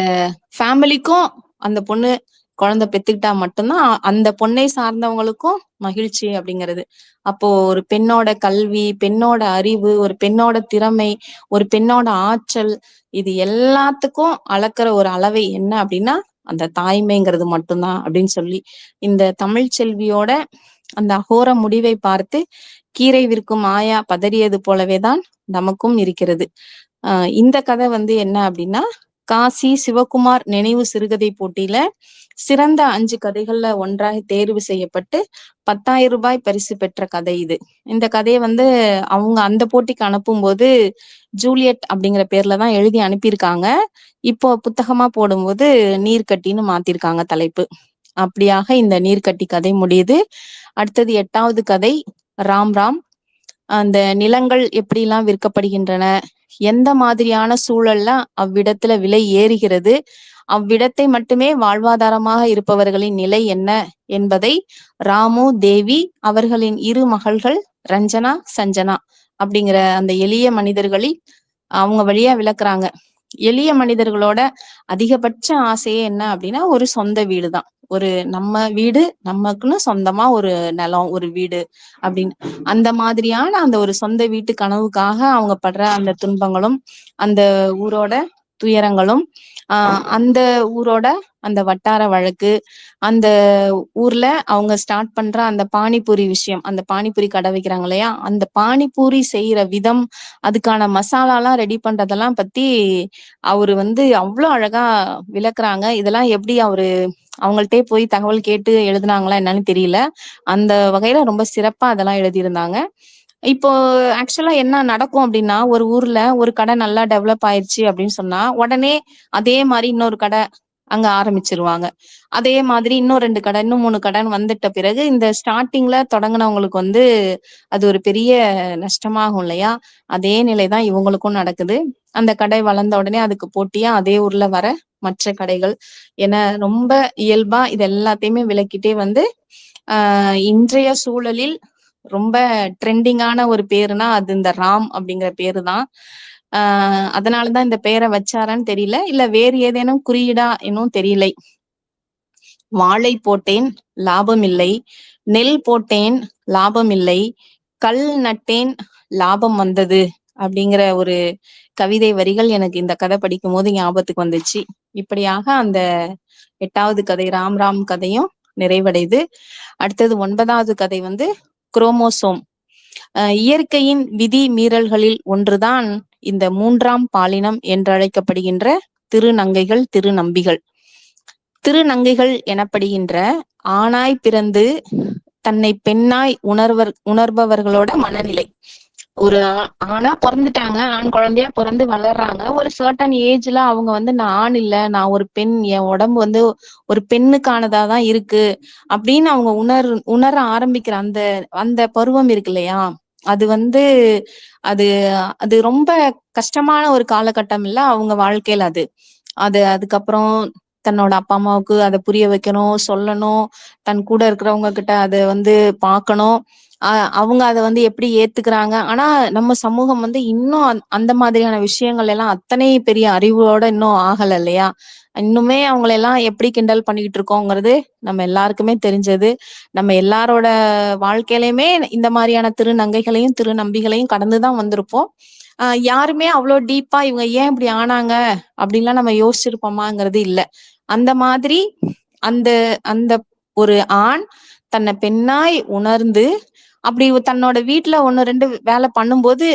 ஃபேமிலிக்கும் அந்த பொண்ணு குழந்தை பெத்துக்கிட்டா மட்டும்தான் அந்த பொண்ணை சார்ந்தவங்களுக்கும் மகிழ்ச்சி அப்படிங்கிறது. அப்போ ஒரு பெண்ணோட கல்வி, பெண்ணோட அறிவு, ஒரு பெண்ணோட திறமை, ஒரு பெண்ணோட ஆற்றல், இது எல்லாத்துக்கும் அளக்கிற ஒரு அளவை என்ன அப்படின்னா அந்த தாய்மைங்கிறது மட்டும்தான் அப்படின்னு சொல்லி இந்த தமிழ்ச்செல்வியோட அந்த அகோர முடிவை பார்த்து கீரை விற்கும் ஆயா பதறியது போலவேதான் நமக்கும் இருக்கிறது. இந்த கதை என்ன அப்படின்னா, காசி சிவகுமார் நினைவு சிறுகதை போட்டியில சிறந்த 5 கதைகள்ல ஒன்றாக தேர்வு செய்யப்பட்டு 10,000 ரூபாய் பரிசு பெற்ற கதை இது. இந்த கதையை அவங்க அந்த போட்டிக்கு அனுப்பும்போது ஜூலியட் அப்படிங்கிற பேர்லதான் எழுதி அனுப்பியிருக்காங்க. இப்போ புத்தகமா போடும்போது நீர்க்கட்டின்னு மாத்திருக்காங்க தலைப்பு. அப்படியாக இந்த நீர்க்கட்டி கதை முடியுது. அடுத்தது 8வது கதை ராம் ராம். அந்த நிலங்கள் எப்படிலாம் விற்கப்படுகின்றன, எந்த மாதிரியான சூழல்ல அவ்விடத்துல விலை ஏறுகிறது, அவ்விடத்தை மட்டுமே வாழ்வாதாரமாக இருப்பவர்களின் நிலை என்ன என்பதை ராமு தேவி அவர்களின் 2 மகள்கள் ரஞ்சனா சஞ்சனா அப்படிங்கிற அந்த எளிய மனிதர்களை அவங்க வழியா விளக்குறாங்க. எளிய மனிதர்களோட அதிகபட்ச ஆசையே என்ன அப்படின்னா ஒரு சொந்த வீடுதான். ஒரு நம்ம வீடு, நமக்குன்னு சொந்தமா ஒரு நிலம், ஒரு வீடு அப்படின்னு அந்த மாதிரியான அந்த ஒரு சொந்த வீட்டு கனவுக்காக அவங்க படுற அந்த துன்பங்களும், அந்த ஊரோட துயரங்களும், அந்த ஊரோட அந்த வட்டார வழக்கு, அந்த ஊர்ல அவங்க ஸ்டார்ட் பண்ற அந்த பானிபூரி விஷயம், அந்த பானிபூரி கடை வைக்கிறாங்க இல்லையா, அந்த பானிபூரி செய்யற விதம், அதுக்கான மசாலாலாம் ரெடி பண்றதெல்லாம் பத்தி அவரு வந்து அவ்வளோ அழகா விளக்குறாங்க. இதெல்லாம் எப்படி அவரு அவங்கள்ட்டே போய் தகவல் கேட்டு எழுதுனாங்களா என்னன்னு தெரியல. அந்த வகையில ரொம்ப சிறப்பா அதெல்லாம் எழுதியிருந்தாங்க. இப்போ ஆக்சுவலா என்ன நடக்கும் அப்படின்னா, ஒரு ஊர்ல ஒரு கடை நல்லா டெவலப் ஆயிருச்சு அப்படின்னு சொன்னா, உடனே அதே மாரி இன்னொரு கடை அங்க ஆரம்பிச்சுருவாங்க. அதே மாதிரி இன்னும் 2 கடை, இன்னும் 3 கடைன்னு வந்துட்ட பிறகு, இந்த ஸ்டார்ட்டிங்ல தொடங்குனவங்களுக்கு வந்து அது ஒரு பெரிய நஷ்டமாகும் இல்லையா? அதே நிலை தான் இவங்களுக்கும் நடக்குது. அந்த கடை வளர்ந்த உடனே அதுக்கு போட்டியா அதே ஊர்ல வர மற்ற கடைகள் என ரொம்ப இயல்பா இது எல்லாத்தையுமே விளக்கிட்டே வந்து, இன்றைய சூழலில் ரொம்ப ட்ரெண்டிங்கான ஒரு பேருனா அது இந்த ராம் அப்படிங்கிற பேரு தான். அதனாலதான் இந்த பெயரை வச்சாரான்னு தெரியல. இல்ல வேறு ஏதேனும் குறியீடா இன்னும் தெரியலை. வாழை போட்டேன் லாபம் இல்லை, நெல் போட்டேன் லாபம் இல்லை, கல் நட்டேன் லாபம் வந்தது அப்படிங்கிற ஒரு கவிதை வரிகள் எனக்கு இந்த கதை படிக்கும் போது ஞாபகத்துக்கு வந்துச்சு. இப்படியாக அந்த 8வது கதை ராம் ராம் கதையும் நிறைவடையுது. அடுத்தது 9வது கதை வந்து குரோமோசோம். இயற்கையின் விதி மீறல்களில் ஒன்றுதான் இந்த 3ஆம் பாலினம் என்றழைக்கப்படுகின்ற திருநங்கைகள், திருநம்பிகள். திருநங்கைகள் எனப்படுகின்ற ஆணாய் பிறந்து தன்னை பெண்ணாய் உணர்பவர்களோட மனநிலை. ஒரு ஆணா பிறந்துட்டாங்க, ஆண் குழந்தையா பிறந்து வளர்றாங்க. ஒரு சர்டன் ஏஜ்ல அவங்க வந்து நான் ஆண் இல்ல, நான் ஒரு பெண், என் உடம்பு வந்து ஒரு பெண்ணுக்கானதாதான் இருக்கு அப்படின்னு அவங்க உணர ஆரம்பிக்கிற அந்த அந்த பருவம் இருக்கு இல்லையா, அது வந்து அது அது ரொம்ப கஷ்டமான ஒரு காலகட்டம் இல்ல அவங்க வாழ்க்கையில. அது அது அதுக்கப்புறம் தன்னோட அப்பா அம்மாவுக்கு அதை புரிய வைக்கணும், சொல்லணும், தன் கூட இருக்கிறவங்க கிட்ட அதை வந்து பார்க்கணும். அவங்க அதை வந்து எப்படி ஏத்துக்கிறாங்க. ஆனா நம்ம சமூகம் வந்து இன்னும் அந்த மாதிரியான விஷயங்கள் எல்லாம் அத்தனை பெரிய அறிவோட இன்னும் ஆகல இல்லையா. இன்னுமே அவங்களெல்லாம் எப்படி கிண்டல் பண்ணிக்கிட்டு இருக்கோங்கிறது நம்ம எல்லாருக்குமே தெரிஞ்சது. நம்ம எல்லாரோட வாழ்க்கையிலயுமே இந்த மாதிரியான திருநங்கைகளையும் திருநம்பிகளையும் கடந்துதான் வந்திருப்போம். யாருமே அவ்வளவு டீப்பா இவங்க ஏன் இப்படி ஆனாங்க அப்படின்லாம் நம்ம யோசிச்சிருப்போமாங்கிறது இல்ல. அந்த மாதிரி அந்த அந்த ஒரு ஆண் தன்னை பெண்ணாய் உணர்ந்து அப்படி தன்னோட வீட்டுல 1, 2 வேலை பண்ணும்போது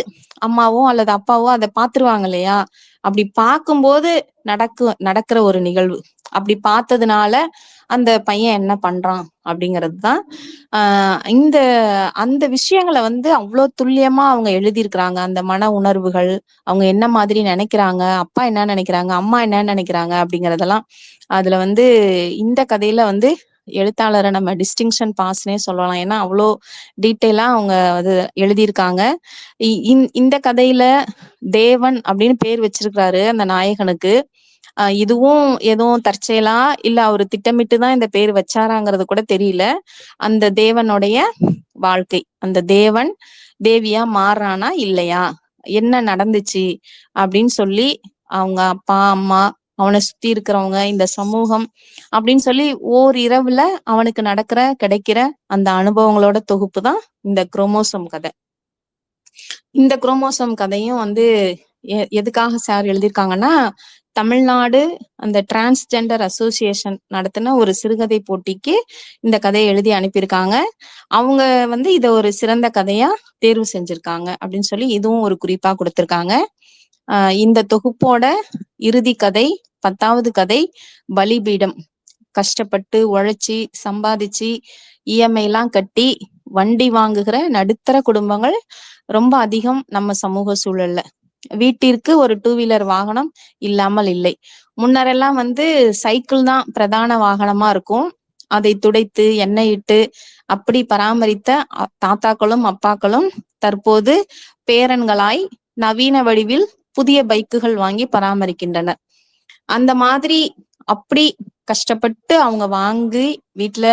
அம்மாவோ அல்லது அப்பாவோ அதை பாத்துருவாங்க இல்லையா. அப்படி பார்க்கும்போது நடக்கிற ஒரு நிகழ்வு. அப்படி பார்த்ததுனால அந்த பையன் என்ன பண்றான் அப்படிங்கிறதுதான். இந்த அந்த விஷயங்களை வந்து அவ்வளவு துல்லியமா அவங்க எழுதியிருக்கிறாங்க. அந்த மன உணர்வுகள், அவங்க என்ன மாதிரி நினைக்கிறாங்க, அப்பா என்ன நினைக்கிறாங்க, அம்மா என்ன நினைக்கிறாங்க அப்படிங்கறதெல்லாம் அதுல வந்து இந்த கதையில வந்து எழுத்தாளரை நம்ம டிஸ்டிங்ஷன் பாஸ்னே சொல்லலாம். ஏன்னா அவ்வளோ டீட்டெயிலா அவங்க அது எழுதியிருக்காங்க. இந்த கதையில தேவன் அப்படின்னு பேர் வச்சிருக்கிறாரு அந்த நாயகனுக்கு. இதுவும் எதுவும் தற்செயலா இல்ல அவரு திட்டமிட்டுதான் இந்த பேர் வச்சாராங்கிறது கூட தெரியல. அந்த தேவனுடைய வாழ்க்கை, அந்த தேவன் தேவியா மாறுறானா இல்லையா, என்ன நடந்துச்சு அப்படின்னு சொல்லி அவங்க அப்பா அம்மா, அவனை சுத்தி இருக்கிறவங்க, இந்த சமூகம் அப்படின்னு சொல்லி ஓரிரவுல அவனுக்கு கிடைக்கிற அந்த அனுபவங்களோட தொகுப்பு தான் இந்த குரோமோசோம் கதை. இந்த குரோமோசோம் கதையும் வந்து எதுக்காக சார் எழுதியிருக்காங்கன்னா, தமிழ்நாடு அந்த டிரான்ஸ்ஜெண்டர் அசோசியேஷன் நடத்தின ஒரு சிறுகதை போட்டிக்கு இந்த கதையை எழுதி அனுப்பியிருக்காங்க. அவங்க வந்து இத ஒரு சிறந்த கதையா தேர்வு செஞ்சிருக்காங்க அப்படின்னு சொல்லி இதுவும் ஒரு குறிப்பா கொடுத்திருக்காங்க. இந்த தொகுப்போட இறுதி கதை 10வது கதை பலிபீடம். கஷ்டப்பட்டு உழைச்சி சம்பாதிச்சு இஎம்ஐ எல்லாம் கட்டி வண்டி வாங்குகிற நடுத்தர குடும்பங்கள் ரொம்ப அதிகம் நம்ம சமூக சூழல்ல. வீட்டிற்கு ஒரு 2 வீலர் வாகனம் இல்லாமல் இல்லை. முன்னரெல்லாம் வந்து சைக்கிள் தான் பிரதான வாகனமா இருக்கும். அதை துடைத்து எண்ணெய் இட்டு அப்படி பராமரித்த தாத்தாக்களும் அப்பாக்களும் தற்போது பேரன்களாய் நவீன வடிவில் புதிய பைக்குகள் வாங்கி பராமரிக்கின்றனர். அந்த மாதிரி அப்படி கஷ்டப்பட்டு அவங்க வாங்கி வீட்டுல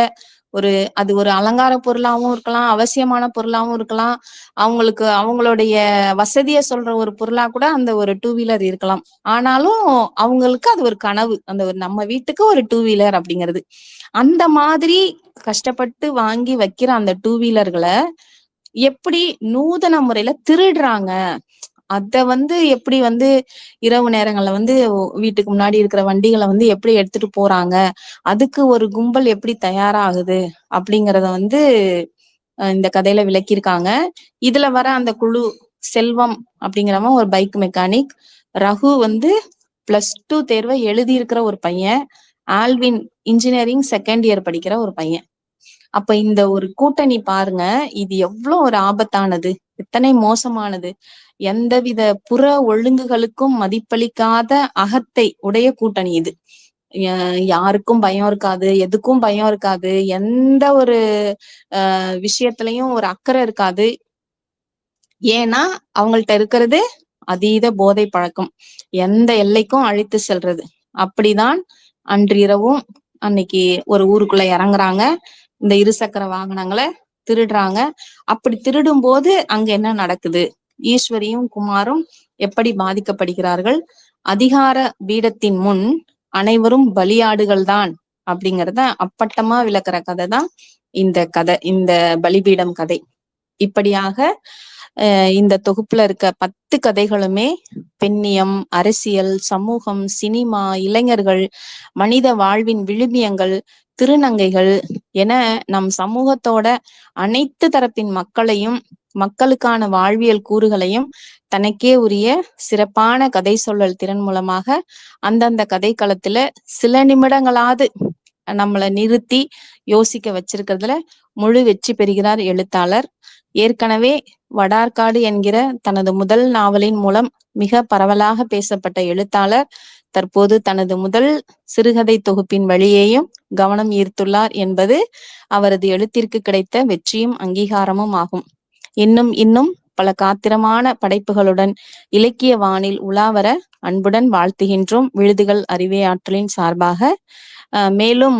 அது ஒரு அலங்கார பொருளாவும் இருக்கலாம், அவசியமான பொருளாவும் இருக்கலாம், அவங்களுக்கு அவங்களுடைய வசதிய சொல்ற ஒரு பொருளா கூட அந்த ஒரு டூ வீலர் இருக்கலாம். ஆனாலும் அவங்களுக்கு அது ஒரு கனவு. அந்த ஒரு நம்ம வீட்டுக்கு ஒரு டூ வீலர் அப்படிங்கிறது. அந்த மாதிரி கஷ்டப்பட்டு வாங்கி வைக்கிற அந்த டூ வீலர்கள எப்படி நூதன முறையில திருடுறாங்க. அத எப்படி இரவு நேரங்கள்ல வீட்டுக்கு முன்னாடி இருக்கிற வண்டிகள எப்படி எடுத்துட்டு போறாங்க. அதுக்கு ஒரு கும்பல் எப்படி தயாராகுது அப்படிங்கிறத இந்த கதையில விளக்கியிருக்காங்க. இதுல வர அந்த குழு செல்வம் அப்படிங்கிறவன் ஒரு பைக் மெக்கானிக், ரகு +2 தேர்வை எழுதி இருக்கிற ஒரு பையன், ஆல்வின் இன்ஜினியரிங் செகண்ட் இயர் படிக்கிற ஒரு பையன். அப்ப இந்த ஒரு கூட்டணி பாருங்க, இது எவ்வளவு ஒரு ஆபத்தானது, எத்தனை மோசமானது. எந்தவித புற ஒழுங்குகளுக்கும் மதிப்பளிக்காத அகத்தை உடைய கூட்டணி இது. யாருக்கும் பயம் இருக்காது, எதுக்கும் பயம் இருக்காது, எந்த ஒரு விஷயத்திலையும் ஒரு அக்கறை இருக்காது. ஏன்னா அவங்கள்ட்ட இருக்கிறது அதீத போதை பழக்கம், எந்த எல்லைக்கும் அழைத்து செல்றது. அப்படிதான் அன்றிரவும் அன்னைக்கு ஒரு ஊருக்குள்ள இறங்குறாங்க, இந்த இருசக்கர வாகனங்களை திருடுறாங்க. அப்படி திருடும் போது அங்க என்ன நடக்குது, ஈஸ்வரியும் குமாரும் எப்படி பாதிக்கப்படுகிறார்கள், அதிகார பீடத்தின் முன் அனைவரும் பலியாடுகள் தான் அப்படிங்கிறத அப்பட்டமா விளக்குற கதை தான் இந்த கதை, இந்த பலிபீடம் கதை. இப்படியாக இந்த தொகுப்புல இருக்க 10 கதைகளுமே பெண்ணியம், அரசியல், சமூகம், சினிமா, இளைஞர்கள், மனித வாழ்வின் விழுமியங்கள், திருநங்கைகள் என நம் சமூகத்தோட அனைத்து தரப்பின் மக்களையும், மக்களுக்கான வாழ்வியல் கூறுகளையும் தனக்கே உரிய சிறப்பான கதை சொல்லல் திறன் மூலமாக அந்தந்த கதை களத்துல சில நிமிடங்களாவது நம்மளை நிறுத்தி யோசிக்க வச்சிருக்கிறதுல முழு வெற்றி பெறுகிறார் எழுத்தாளர். ஏற்கனவே வடார்காடு என்கிற தனது முதல் நாவலின் மூலம் மிக பரவலாக பேசப்பட்ட எழுத்தாளர் தற்போது தனது முதல் சிறுகதை தொகுப்பின் வழியேயும் கவனம் ஈர்த்துள்ளார் என்பது அவரது எழுத்திற்கு கிடைத்த வெற்றியும் அங்கீகாரமும் ஆகும். இன்னும் இன்னும் பல காத்திரமான படைப்புகளுடன் இலக்கிய வானில் உலாவர அன்புடன் வாழ்த்துகின்றோம் விழுதுகள் அறிவே ஆற்றலின் சார்பாக. மேலும்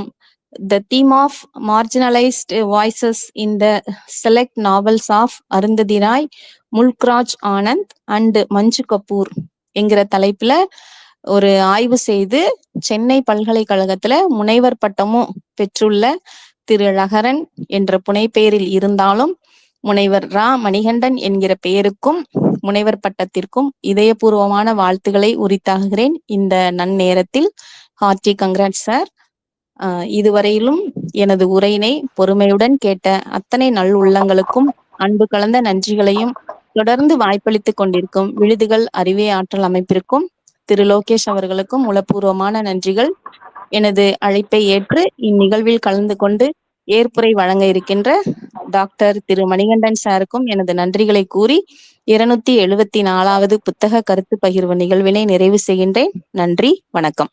the theme of marginalized voices in the select novels of Arundhati Rai, Mulk Raj Anand and மஞ்சு கபூர் என்கிற தலைப்புல ஒரு ஆய்வு செய்து சென்னை பல்கலைக்கழகத்துல முனைவர் பட்டமும் பெற்றுள்ள திரு லகரன் என்ற புனைப்பெயரில் இருந்தாலும் முனைவர் ரா மணிகண்டன் என்கிற பெயருக்கும் முனைவர் பட்டத்திற்கும் இதயபூர்வமான வாழ்த்துக்களை உரித்தாகுகிறேன் இந்த நன்னேரத்தில். Hearty congrats sir. இதுவரையிலும் எனது உரையினை பொறுமையுடன் கேட்ட அத்தனை நல் உள்ளங்களுக்கும் அன்பு கலந்த நன்றிகளையும் தொடர்ந்து வாய்ப்பளித்துக் கொண்டிருக்கும் விழுதுகள் அறிவே ஆற்றல் அமைப்பிற்கும் திரு லோகேஷ் அவர்களுக்கும் உளப்பூர்வமான நன்றிகள். எனது அழைப்பை ஏற்று இந்நிகழ்வில் கலந்து கொண்டு ஏற்புரை வழங்க இருக்கின்ற டாக்டர் திரு மணிகண்டன் சாருக்கும் எனது நன்றிகளை கூறி 274வது புத்தக கருத்து பகிர்வு நிகழ்வினை நிறைவு செய்கின்றேன். நன்றி, வணக்கம்.